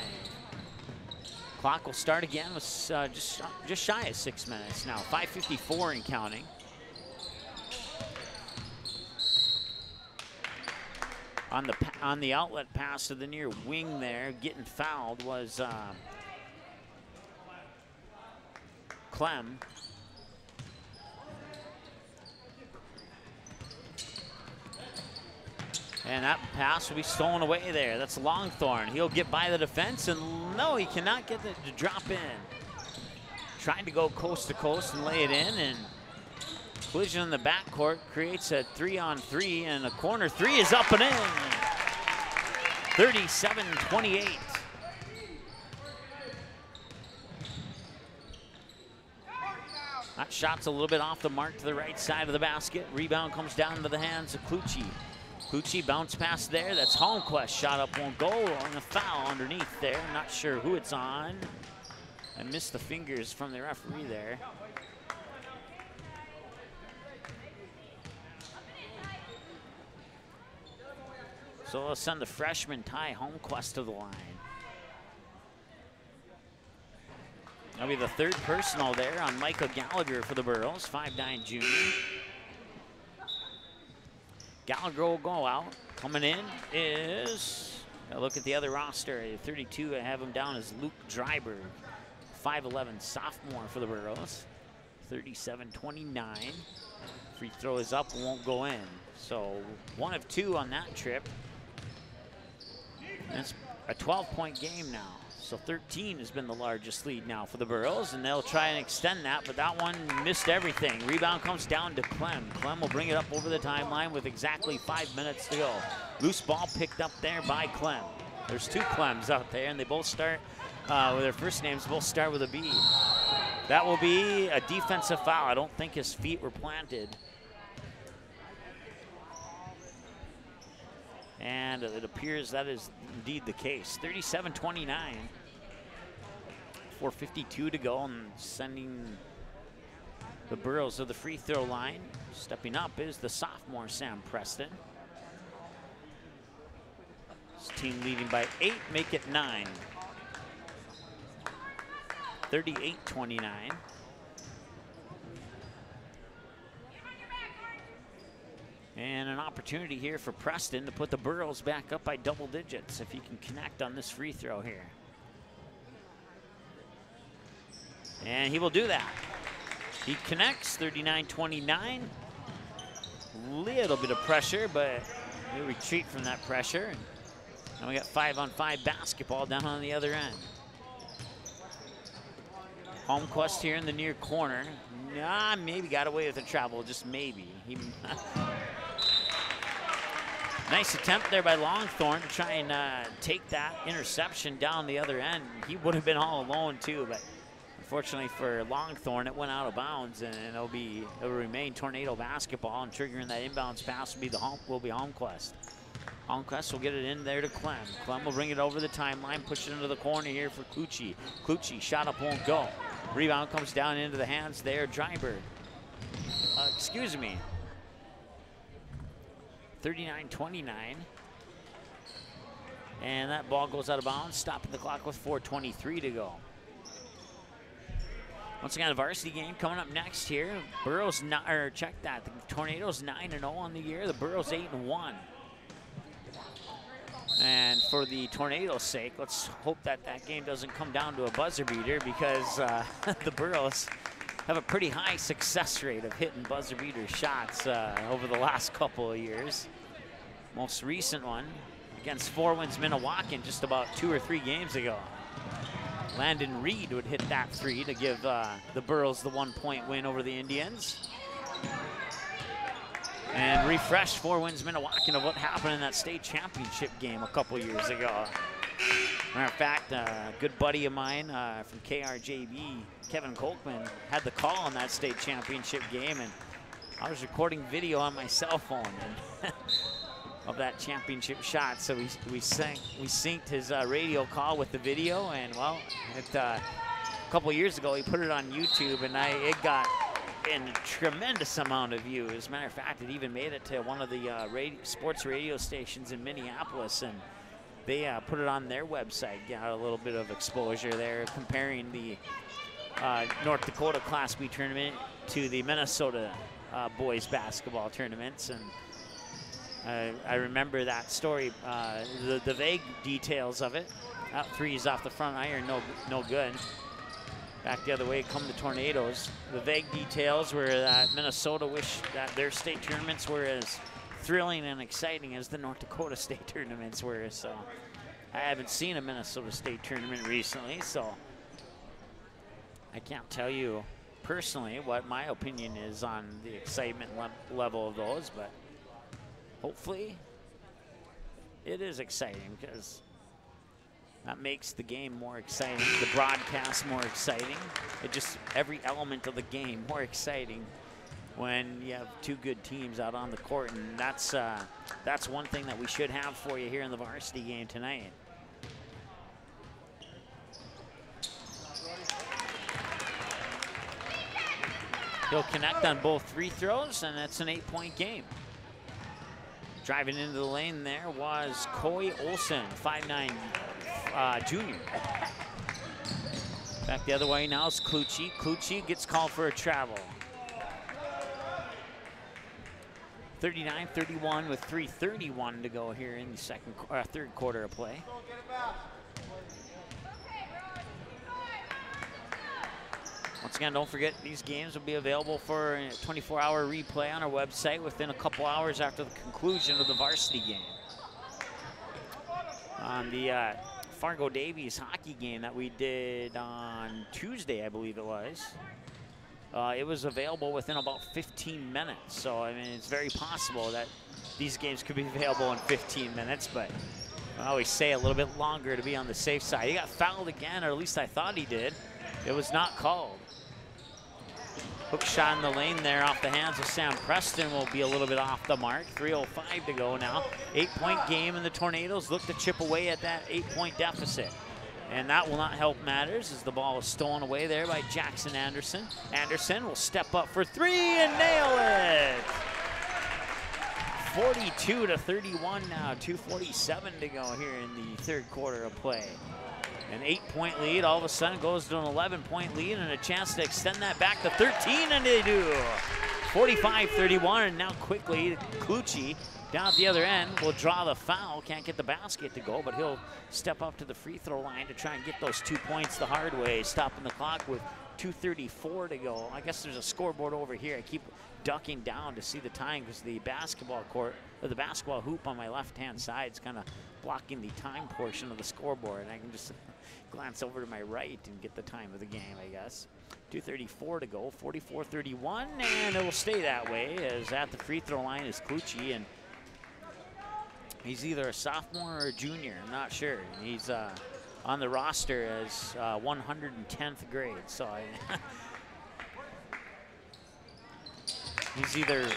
Clock will start again with just shy of 6 minutes now. 5:54 and counting. On the outlet pass to the near wing there, getting fouled was Clem. And that pass will be stolen away there. That's Longthorn. He'll get by the defense, and no, he cannot get it to drop in. Trying to go coast to coast and lay it in, and collision in the backcourt creates a 3-on-3, and a corner three is up and in. 37-28. That shot's a little bit off the mark to the right side of the basket. Rebound comes down to the hands of Clucci. Clucci bounce pass there. That's Holmquist. Shot up won't go, and a foul underneath there. Not sure who it's on. I missed the fingers from the referee there. So they'll send the freshman Ty Holmquist to the line. That'll be the third personal there on Michael Gallagher for the Burros, 5'9" junior. Gallagher will go out. Coming in is, look at the other roster, 32, I have him down as Luke Dryberg, 5'11" sophomore for the Burros, 37-29. Free throw is up, won't go in. So 1 of 2 on that trip. And it's a 12-point game now. So 13 has been the largest lead now for the Burros, and they'll try and extend that, but that one missed everything. Rebound comes down to Clem. Clem will bring it up over the timeline with exactly 5 minutes to go. Loose ball picked up there by Clem. There's 2 Clems out there, and they both start with their first names, both start with a B. That will be a defensive foul. I don't think his feet were planted. And it appears that is indeed the case. 37-29. 4:52 to go, and sending the Burros to the free throw line. Stepping up is the sophomore Sam Preston. His team leading by 8, make it 9. 38-29. And an opportunity here for Preston to put the Burros back up by double digits if he can connect on this free throw here. And he will do that. He connects, 39-29. Little bit of pressure, but he'll retreat from that pressure. And now we got 5-on-5 basketball down on the other end. Holmquist here in the near corner. Nah, maybe got away with the travel, just maybe. Nice attempt there by Longthorne to try and take that interception down the other end. He would have been all alone too, but unfortunately for Longthorne, it went out of bounds, and it'll remain Tornado basketball, and triggering that inbounds pass will be Holmquist. Holmquist will get it in there to Clem. Clem will bring it over the timeline, push it into the corner here for Clucci. Clucci, shot up, won't go. Rebound comes down into the hands there, Dryberg. 39-29. And that ball goes out of bounds, stopping the clock with 4:23 to go. Once again, a varsity game coming up next here. Burros, check that. The Tornadoes 9-0 on the year. The Burros 8-1. And for the Tornadoes' sake, let's hope that that game doesn't come down to a buzzer beater, because the Burros have a pretty high success rate of hitting buzzer beater shots over the last couple of years. Most recent one against Four Winds Minnewacan just about 2 or 3 games ago. Landon Reed would hit that 3 to give the Burros the 1-point win over the Indians. And refresh Four Winds Minnewacan of what happened in that state championship game a couple years ago. Matter of fact, a good buddy of mine from KRJB, Kevin Kolkman, had the call on that state championship game, and I was recording video on my cell phone and of that championship shot. So we synced his radio call with the video, and well, a couple years ago he put it on YouTube, and it got a tremendous amount of views. As a matter of fact, it even made it to one of the sports radio stations in Minneapolis, and they put it on their website, got a little bit of exposure there, comparing the North Dakota Class B tournament to the Minnesota boys basketball tournaments. And I remember that story, the vague details of it. Out 3s off the front iron, no good. Back the other way come the Tornadoes. The vague details were that Minnesota wished that their state tournaments were as thrilling and exciting as the North Dakota state tournaments were. So I haven't seen a Minnesota state tournament recently, so I can't tell you personally what my opinion is on the excitement level of those, but hopefully it is exciting, because that makes the game more exciting, the broadcast more exciting. It just, every element of the game more exciting when you have 2 good teams out on the court, and that's one thing that we should have for you here in the varsity game tonight. He'll connect on both free throws, and it's an 8-point game. Driving into the lane there was Coy Olsen, 5'9", junior. Back the other way now is Clucci. Clucci gets called for a travel. 39-31 with 3:31 to go here in the third quarter of play. Once again, don't forget, these games will be available for a 24-hour replay on our website within a couple hours after the conclusion of the varsity game. On the Fargo Davies hockey game that we did on Tuesday, I believe it was available within about 15 minutes. So, I mean, it's very possible that these games could be available in 15 minutes, but I always say a little bit longer to be on the safe side. He got fouled again, or at least I thought he did. It was not called. Hook shot in the lane there off the hands of Sam Preston will be a little bit off the mark. 3:05 to go now. 8-point game, and the Tornadoes look to chip away at that 8-point deficit. And that will not help matters as the ball is stolen away there by Jackson Anderson. Anderson will step up for three and nail it. 42-31 now, 2:47 to go here in the third quarter of play. An 8-point lead all of a sudden goes to an 11-point lead and a chance to extend that back to 13, and they do. 45-31, and now quickly Clucci down at the other end will draw the foul. Can't get the basket to go, but he'll step up to the free throw line to try and get those 2 points the hard way, stopping the clock with 2:34 to go. I guess there's a scoreboard over here. I keep ducking down to see the time because the basketball court, or the basketball hoop on my left-hand side is kind of blocking the time portion of the scoreboard, and I can just glance over to my right and get the time of the game, I guess. 2:34 to go, 44-31, and it will stay that way as at the free throw line is Clucci, and he's either a sophomore or a junior, I'm not sure. He's on the roster as 110th grade, so he's either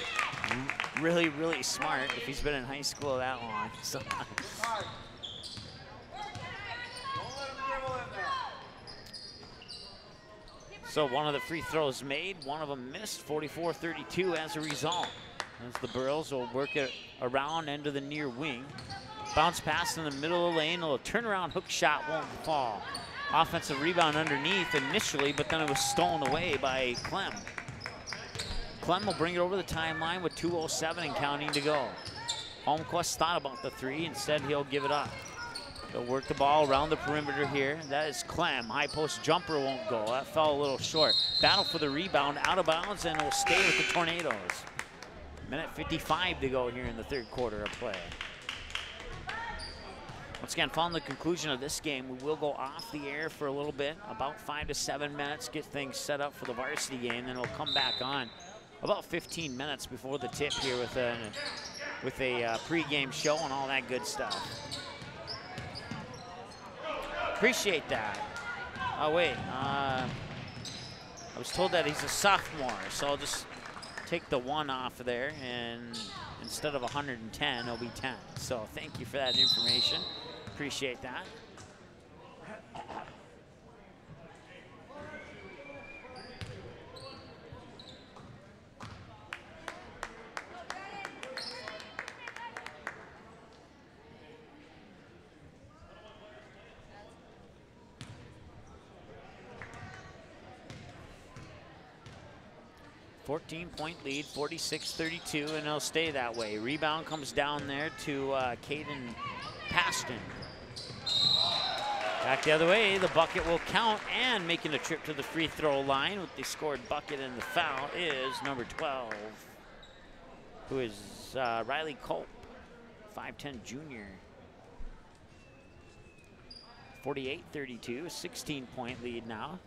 really, really smart if he's been in high school that long. So. So one of the free throws made, one of them missed, 44-32 as a result. As the Burls will work it around into the near wing. Bounce pass in the middle of the lane, a little turnaround hook shot won't fall. Offensive rebound underneath initially, but then it was stolen away by Clem. Clem will bring it over the timeline with 2:07 and counting to go. Holmquist thought about the three, instead he'll give it up. He'll work the ball around the perimeter here. That is Clem. High post jumper won't go. That fell a little short. Battle for the rebound, out of bounds, and will stay with the Tornadoes. Minute 55 to go here in the third quarter of play. Once again, following the conclusion of this game, we will go off the air for a little bit, about 5 to 7 minutes, get things set up for the varsity game, then we'll come back on about 15 minutes before the tip here with a pre-game show and all that good stuff. Appreciate that. Oh wait, I was told that he's a sophomore, so I'll just take the 1 off there, and instead of 110, it'll be 10. So thank you for that information. Appreciate that. .-point lead, 46-32, and it'll stay that way. Rebound comes down there to Caden Paston. Back the other way, the bucket will count, and making a trip to the free throw line with the scored bucket and the foul is number 12, who is Riley Culp, 5'10" junior. 48-32, 16-point lead now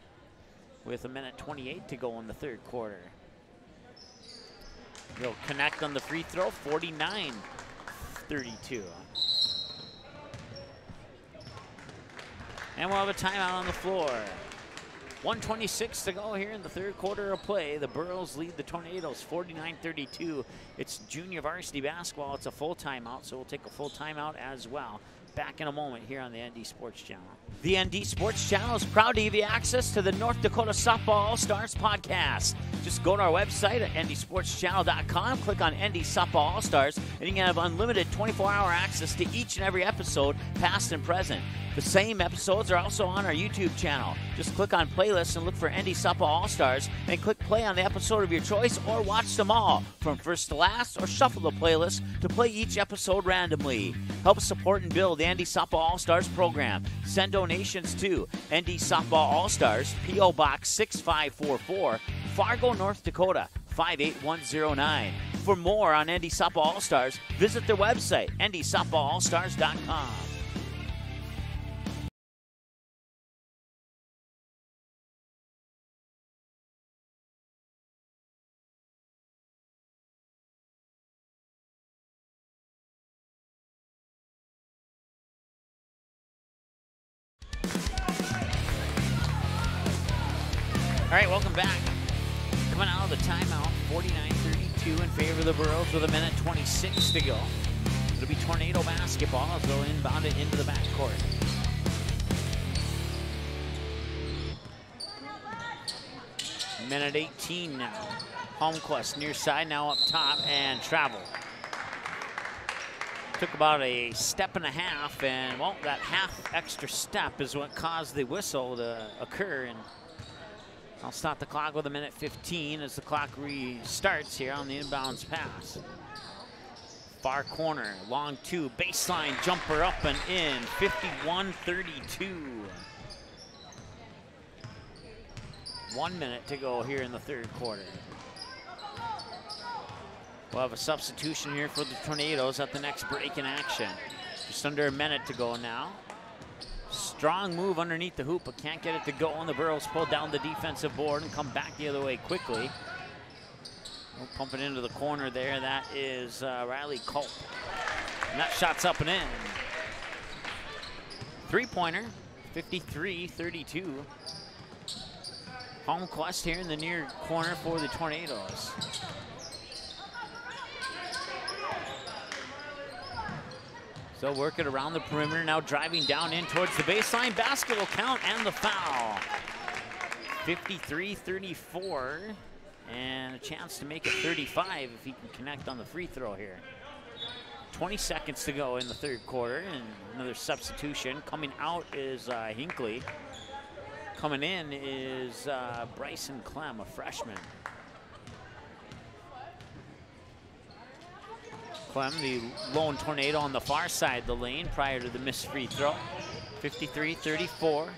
with 1:28 to go in the third quarter. He'll connect on the free throw, 49-32. And we'll have a timeout on the floor. 1:26 to go here in the third quarter of play. The Burls lead the Tornadoes 49-32. It's junior varsity basketball. It's a full timeout, so we'll take a full timeout as well. Back in a moment here on the ND Sports Channel. The ND Sports Channel is proud to give you access to the North Dakota Softball All-Stars podcast. Just go to our website at ndsportschannel.com, click on ND Softball All-Stars, and you can have unlimited 24-hour access to each and every episode, past and present. The same episodes are also on our YouTube channel. Just click on playlists and look for ND Softball All-Stars, and click play on the episode of your choice, or watch them all from first to last, or shuffle the playlist to play each episode randomly. Help support and build the ND Softball All-Stars program. Send donations to ND Softball All-Stars, P.O. Box 6544, Fargo, North Dakota 58109. For more on ND Softball All-Stars, visit their website, ndsoftballallstars.com. All right, welcome back. Coming out of the timeout, 49-32 in favor of the Burros with 1:26 to go. It'll be Tornado basketball as they'll inbound it into the backcourt. Minute 18 now. Holmquist near side, now up top, and travel. Took about a step and a half, and well, that half extra step is what caused the whistle to occur. And I'll stop the clock with 1:15 as the clock restarts here on the inbounds pass. Far corner, long two, baseline jumper up and in, 51-32. 1 minute to go here in the third quarter. We'll have a substitution here for the Tornadoes at the next break in action. Just under a minute to go now. Strong move underneath the hoop, but can't get it to go, and the Burros pull down the defensive board and come back the other way quickly. We'll pump it into the corner there. That is Riley Culp. And that shot's up and in. Three-pointer, 53-32. Holmquist here in the near corner for the Tornadoes. So work it around the perimeter, now driving down in towards the baseline. Basket will count and the foul. 53-34, and a chance to make it 35 if he can connect on the free throw here. 20 seconds to go in the third quarter, and another substitution. Coming out is Hinckley. Coming in is Bryson Clem, a freshman. Clem, the lone Tornado on the far side of the lane prior to the missed free throw. 53-34.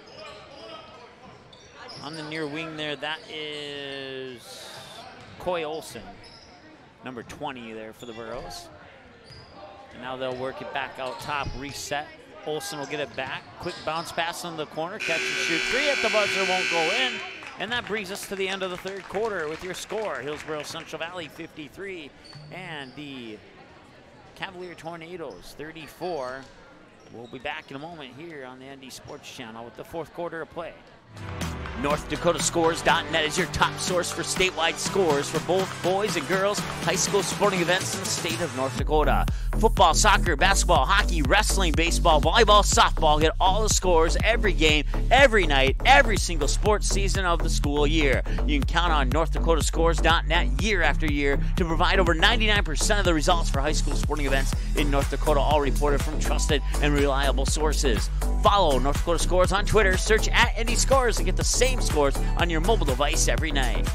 On the near wing there, that is Coy Olson, number 20 there for the Burros. And now they'll work it back out top, reset. Olson will get it back. Quick bounce pass on the corner, catch and shoot three at the buzzer, won't go in. And that brings us to the end of the third quarter with your score. Hillsboro Central Valley 53 and the Cavalier Tornadoes 34. We'll be back in a moment here on the ND Sports Channel with the fourth quarter of play. NorthDakotaScores.net is your top source for statewide scores for both boys and girls high school sporting events in the state of North Dakota. Football, soccer, basketball, hockey, wrestling, baseball, volleyball, softball. Get all the scores every game, every night, every single sports season of the school year. You can count on NorthDakotaScores.net year after year to provide over 99% of the results for high school sporting events in North Dakota, all reported from trusted and reliable sources. Follow North Dakota Scores on Twitter, search @NDScores and get the same scores on your mobile device every night.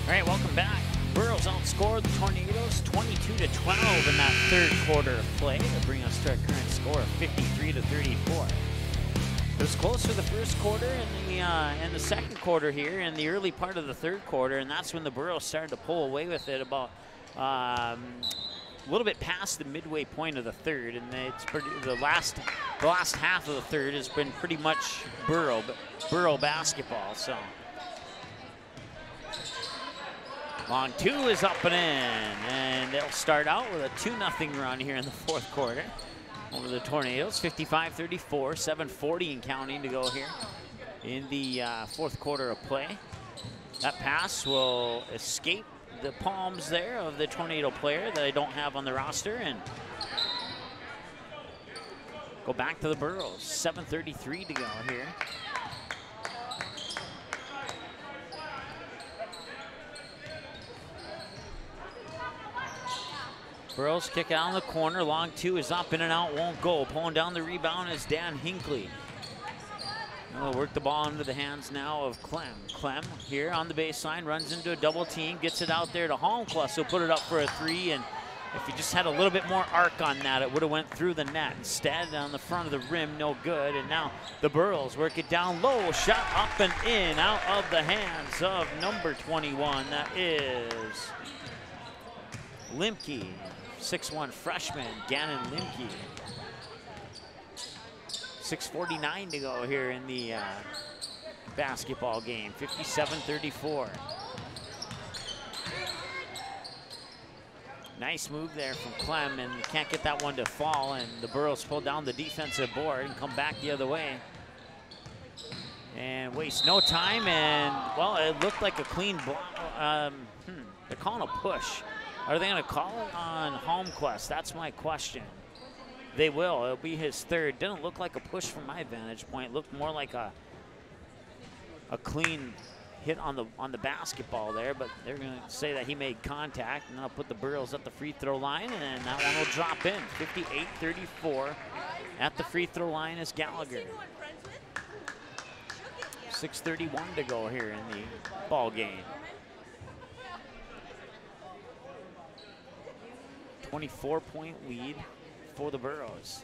All right, welcome back. Burros outscored the Tornadoes 22-12 in that third quarter of play to bring us to our current score of 53-34. It was close for the first quarter and the second quarter here in the early part of the third quarter, and that's when the Burros started to pull away with it about a little bit past the midway point of the third, and it's the last half of the third has been pretty much Burro basketball. So. Long two is up and in, and they'll start out with a 2-0 run here in the fourth quarter over the Tornadoes. 55-34, 7:40 and counting to go here in the fourth quarter of play. That pass will escape the palms there of the Tornado player that I don't have on the roster, and go back to the Burros. 7:33 to go here. Burros kick it out in the corner. Long two is up, in and out, won't go. Pulling down the rebound is Dan Hinckley. We'll work the ball into the hands now of Clem. Clem here on the baseline, runs into a double team, gets it out there to Holmquist. He'll put it up for a three, and if he just had a little bit more arc on that, it would have went through the net. Instead, on the front of the rim, no good. And now the Burros work it down low. Shot up and in, out of the hands of number 21. That is Limke. 6'1" freshman, Gannon Limke. 6:49 to go here in the basketball game. 57-34. Nice move there from Clem, and can't get that one to fall, and the Burros pull down the defensive board and come back the other way. And waste no time, and, well, it looked like a clean block. They're calling a push. Are they going to call it on Holmquist? That's my question. They will. It'll be his third. Didn't look like a push from my vantage point. Looked more like a clean hit on the basketball there, but they're going to say that he made contact, and that'll put the Burros at the free throw line, and that one will drop in. 58-34 at the free throw line is Gallagher. 6:31 to go here in the ball game. 24-point lead for the Burros.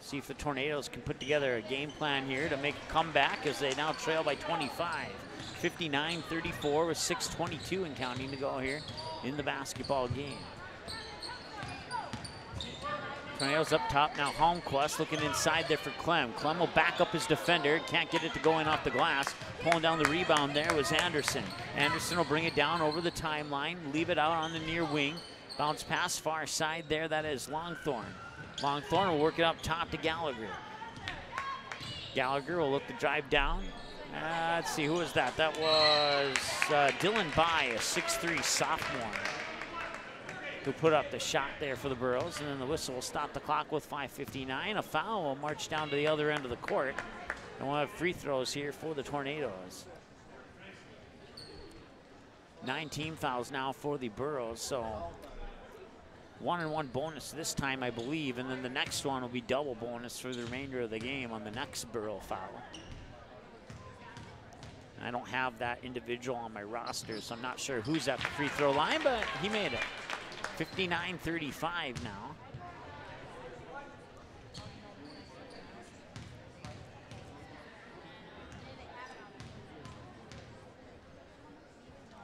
See if the Tornadoes can put together a game plan here to make a comeback as they now trail by 25. 59-34 with 6:22 and counting to go here in the basketball game. Tornadoes up top now. Holmquist looking inside there for Clem. Clem will back up his defender. Can't get it to go in off the glass. Pulling down the rebound there was Anderson. Anderson will bring it down over the timeline, leave it out on the near wing. Bounce pass far side there. That is Longthorn. Longthorn will work it up top to Gallagher. Gallagher will look to drive down. Let's see, who was that? That was Dylan By, a 6'3" sophomore, who put up the shot there for the Burros, and then the whistle will stop the clock with 5:59. A foul will march down to the other end of the court, and we'll have free throws here for the Tornadoes. 9 team fouls now for the Burros, so 1-and-1 bonus this time, I believe, and then the next one will be double bonus for the remainder of the game on the next Burro foul. I don't have that individual on my roster, so I'm not sure who's at the free throw line, but he made it. 59-35 now.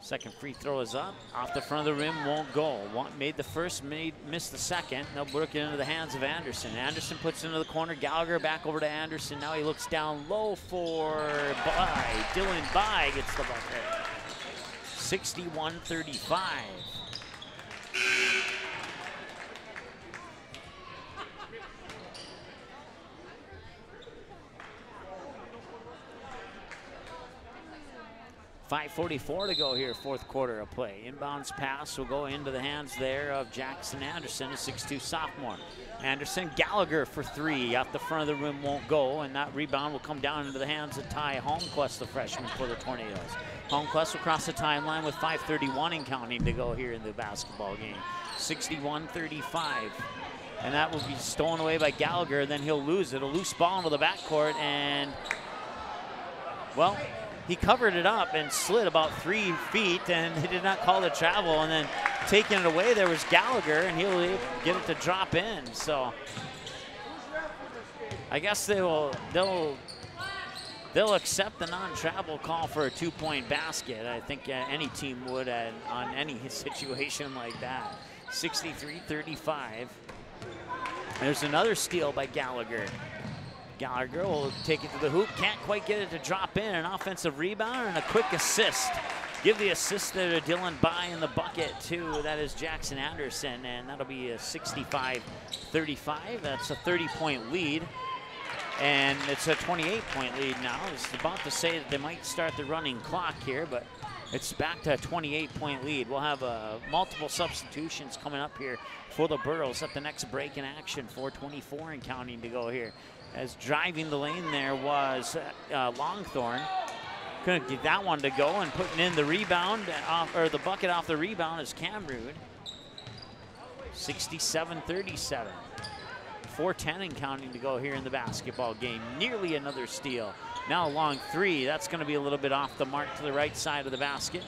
Second free throw is up. Off the front of the rim, won't go. Made the first, missed the second. They'll work it into the hands of Anderson. Anderson puts it into the corner. Gallagher back over to Anderson. Now he looks down low for By. Dylan By gets the bucket. 61-35. .5:44 to go here, fourth quarter of play. Inbounds pass will go into the hands there of Jackson Anderson, a 6'2" sophomore. Anderson, Gallagher for three. Off the front of the rim, won't go, and that rebound will come down into the hands of Ty Holmquist, the freshman for the Tornadoes. Holmquist will cross the timeline with 5:31 and counting to go here in the basketball game. 61-35. And that will be stolen away by Gallagher, then he'll lose it. A loose ball into the backcourt, and, well, he covered it up and slid about 3 feet, and they did not call the travel. And then taking it away, there was Gallagher, and he'll get it to drop in. So I guess they'll accept the non-travel call for a 2-point basket. I think any team would on any situation like that. 63-35. There's another steal by Gallagher. Gallagher will take it to the hoop, can't quite get it to drop in. An offensive rebound and a quick assist. Give the assist there to Dylan By in the bucket too. That is Jackson Anderson, and that'll be a 65-35. That's a 30-point lead, and it's a 28-point lead now. I was about to say that they might start the running clock here, but it's back to a 28-point lead. We'll have multiple substitutions coming up here for the Burros at the next break in action. 4:24 and counting to go here. As driving the lane there was Longthorn. Couldn't get that one to go, and putting in the rebound, or the bucket off the rebound is Camrud. 67-37. 4:10 and counting to go here in the basketball game. Nearly another steal. Now a long three. That's going to be a little bit off the mark to the right side of the basket.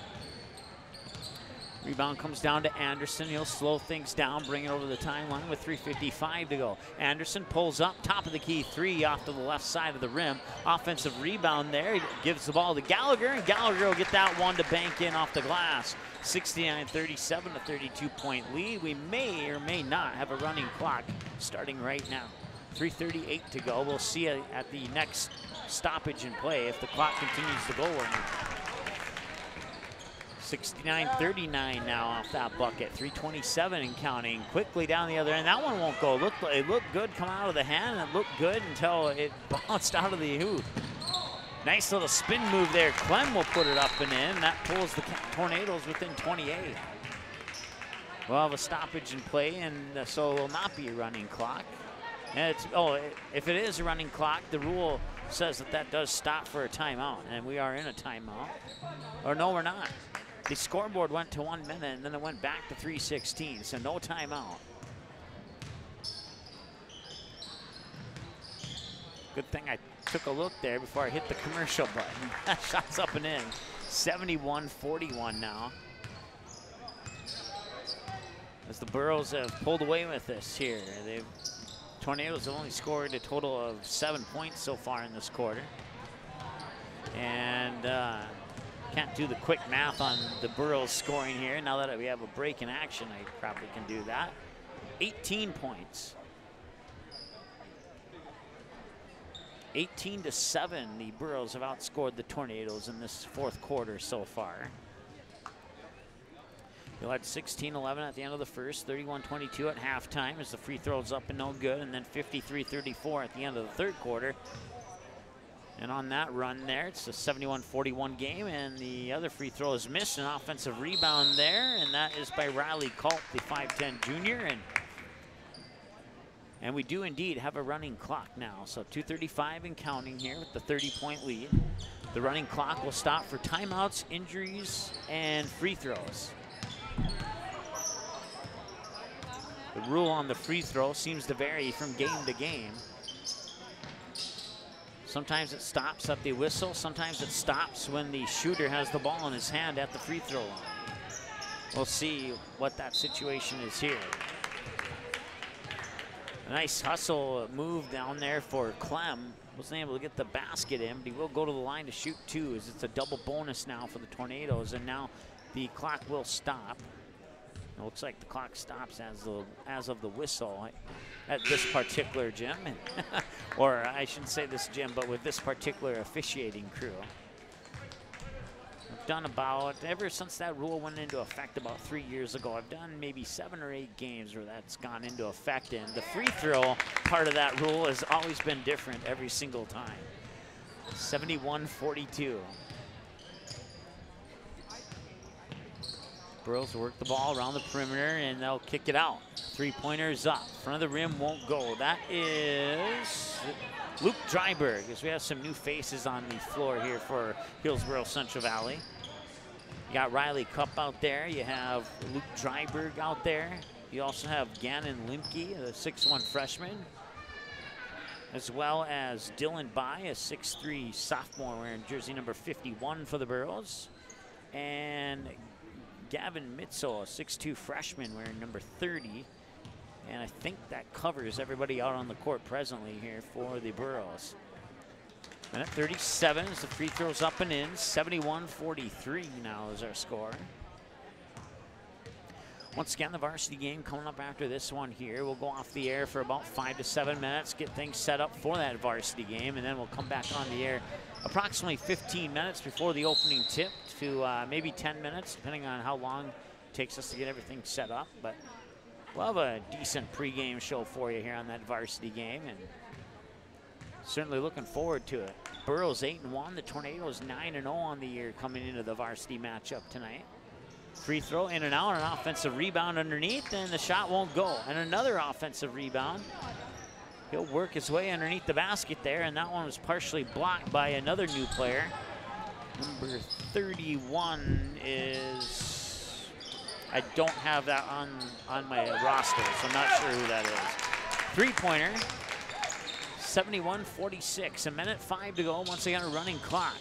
Rebound comes down to Anderson. He'll slow things down, bring it over the timeline with 3:55 to go. Anderson pulls up, top of the key three off to the left side of the rim. Offensive rebound there. He gives the ball to Gallagher, and Gallagher will get that one to bank in off the glass. 69-37, a 32-point lead. We may or may not have a running clock starting right now. 3:38 to go. We'll see at the next stoppage in play if the clock continues to go or not. 69-39 now off that bucket. 3:27 and counting. Quickly down the other end. That one won't go. It looked good come out of the hand. It looked good until it bounced out of the hoop. Nice little spin move there. Clem will put it up and in. That pulls the Tornadoes within 28. We'll have a stoppage in play, and so it will not be a running clock. And if it is a running clock, the rule says that does stop for a timeout, and we are in a timeout. Or no, we're not. The scoreboard went to 1 minute, and then it went back to 3:16, so no timeout. Good thing I took a look there before I hit the commercial button. That shot's up and in. 71-41 now. As the Burros have pulled away with this here. Tornadoes have only scored a total of 7 points so far in this quarter. And can't do the quick math on the Burros scoring here. Now that we have a break in action, I probably can do that. 18 points. 18-7, the Burros have outscored the Tornadoes in this fourth quarter so far. They led 16-11 at the end of the first, 31-22 at halftime as the free throws up and no good, and then 53-34 at the end of the third quarter. And on that run there, it's a 71-41 game, and the other free throw is missed. An offensive rebound there, and that is by Riley Culp, the 5'10 junior. And we do indeed have a running clock now. So 2:35 and counting here with the 30-point lead. The running clock will stop for timeouts, injuries, and free throws. The rule on the free throw seems to vary from game to game. Sometimes it stops at the whistle. Sometimes it stops when the shooter has the ball in his hand at the free throw line. We'll see what that situation is here. A nice hustle move down there for Clem. Wasn't able to get the basket in, but he will go to the line to shoot two, as it's a double bonus now for the Tornadoes, and now the clock will stop. It looks like the clock stops as of the whistle at this particular gym. Or I shouldn't say this gym, but with this particular officiating crew. I've done about, ever since that rule went into effect about 3 years ago, I've done maybe 7 or 8 games where that's gone into effect. And the free throw part of that rule has always been different every single time. 71-42. Burros will work the ball around the perimeter, and they'll kick it out. Three-pointers up. Front of the rim won't go. That is Luke Dryberg, as we have some new faces on the floor here for Hillsboro Central Valley. You got Riley Cup out there. You have Luke Dryberg out there. You also have Gannon Limke, the 6'1 freshman, as well as Dylan Bai, a 6'3 sophomore wearing jersey number 51 for the Burros. And Gavin Mitzel, a 6'2 freshman wearing number 30. And I think that covers everybody out on the court presently here for the Burros. Minute 37 as the free throws up and in. 71-43 now is our score. Once again, the varsity game coming up after this one here. We'll go off the air for about 5 to 7 minutes, get things set up for that varsity game, and then we'll come back on the air approximately 15 minutes before the opening tip to maybe 10 minutes, depending on how long it takes us to get everything set up. But we'll have a decent pregame show for you here on that varsity game, and certainly looking forward to it. Burros 8-1, the Tornadoes 9-0 on the year coming into the varsity matchup tonight. Free throw in and out, an offensive rebound underneath, and the shot won't go. And another offensive rebound. He'll work his way underneath the basket there, and that one was partially blocked by another new player. Number 31 is, I don't have that on my roster, so I'm not sure who that is. Three-pointer, 71-46, a minute 5 to go. Once again, a running clock.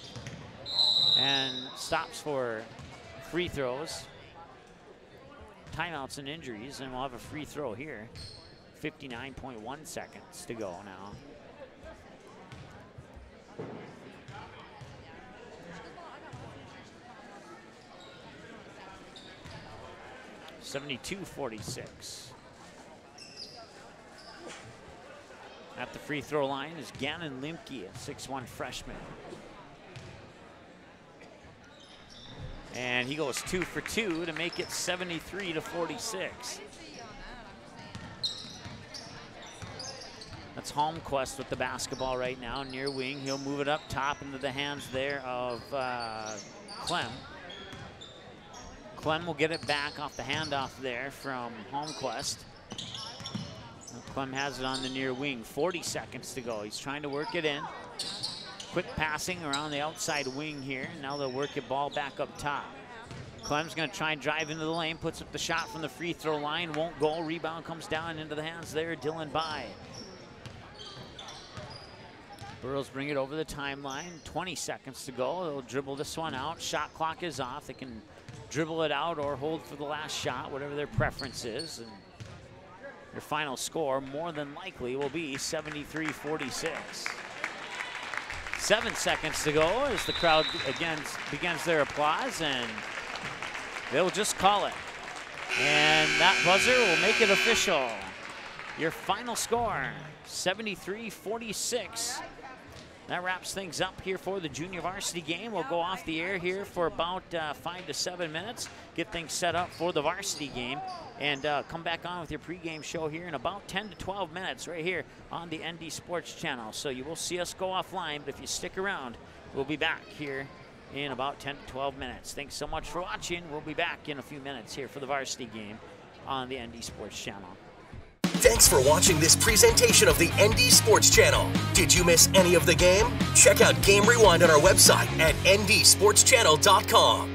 And stops for free throws, timeouts, and injuries, and we'll have a free throw here. 59.1 seconds to go now. $72-46. At the free throw line is Gannon Limke, a 6'1" freshman. And he goes 2 for 2 to make it 73-46. That's Holmquist with the basketball right now, near wing. He'll move it up top into the hands there of Clem. Clem will get it back off the handoff there from Holmquist. Clem has it on the near wing, 40 seconds to go. He's trying to work it in. Quick passing around the outside wing here. Now they'll work it ball back up top. Clem's gonna try and drive into the lane, puts up the shot from the free throw line, won't go. Rebound comes down into the hands there, Dylan By. Burrows bring it over the timeline, 20 seconds to go. They'll dribble this one out. Shot clock is off. They can dribble it out or hold for the last shot, whatever their preference is. And their final score, more than likely, will be 73-46. 7 seconds to go as the crowd again begins their applause, and they'll just call it. And that buzzer will make it official. Your final score, 73-46. That wraps things up here for the junior varsity game. We'll go off the air here for about 5 to 7 minutes, get things set up for the varsity game, and come back on with your pregame show here in about 10 to 12 minutes right here on the ND Sports Channel. So you will see us go offline, but if you stick around, we'll be back here in about 10 to 12 minutes. Thanks so much for watching. We'll be back in a few minutes here for the varsity game on the ND Sports Channel. Thanks for watching this presentation of the ND Sports Channel. Did you miss any of the game? Check out Game Rewind on our website at ndsportschannel.com.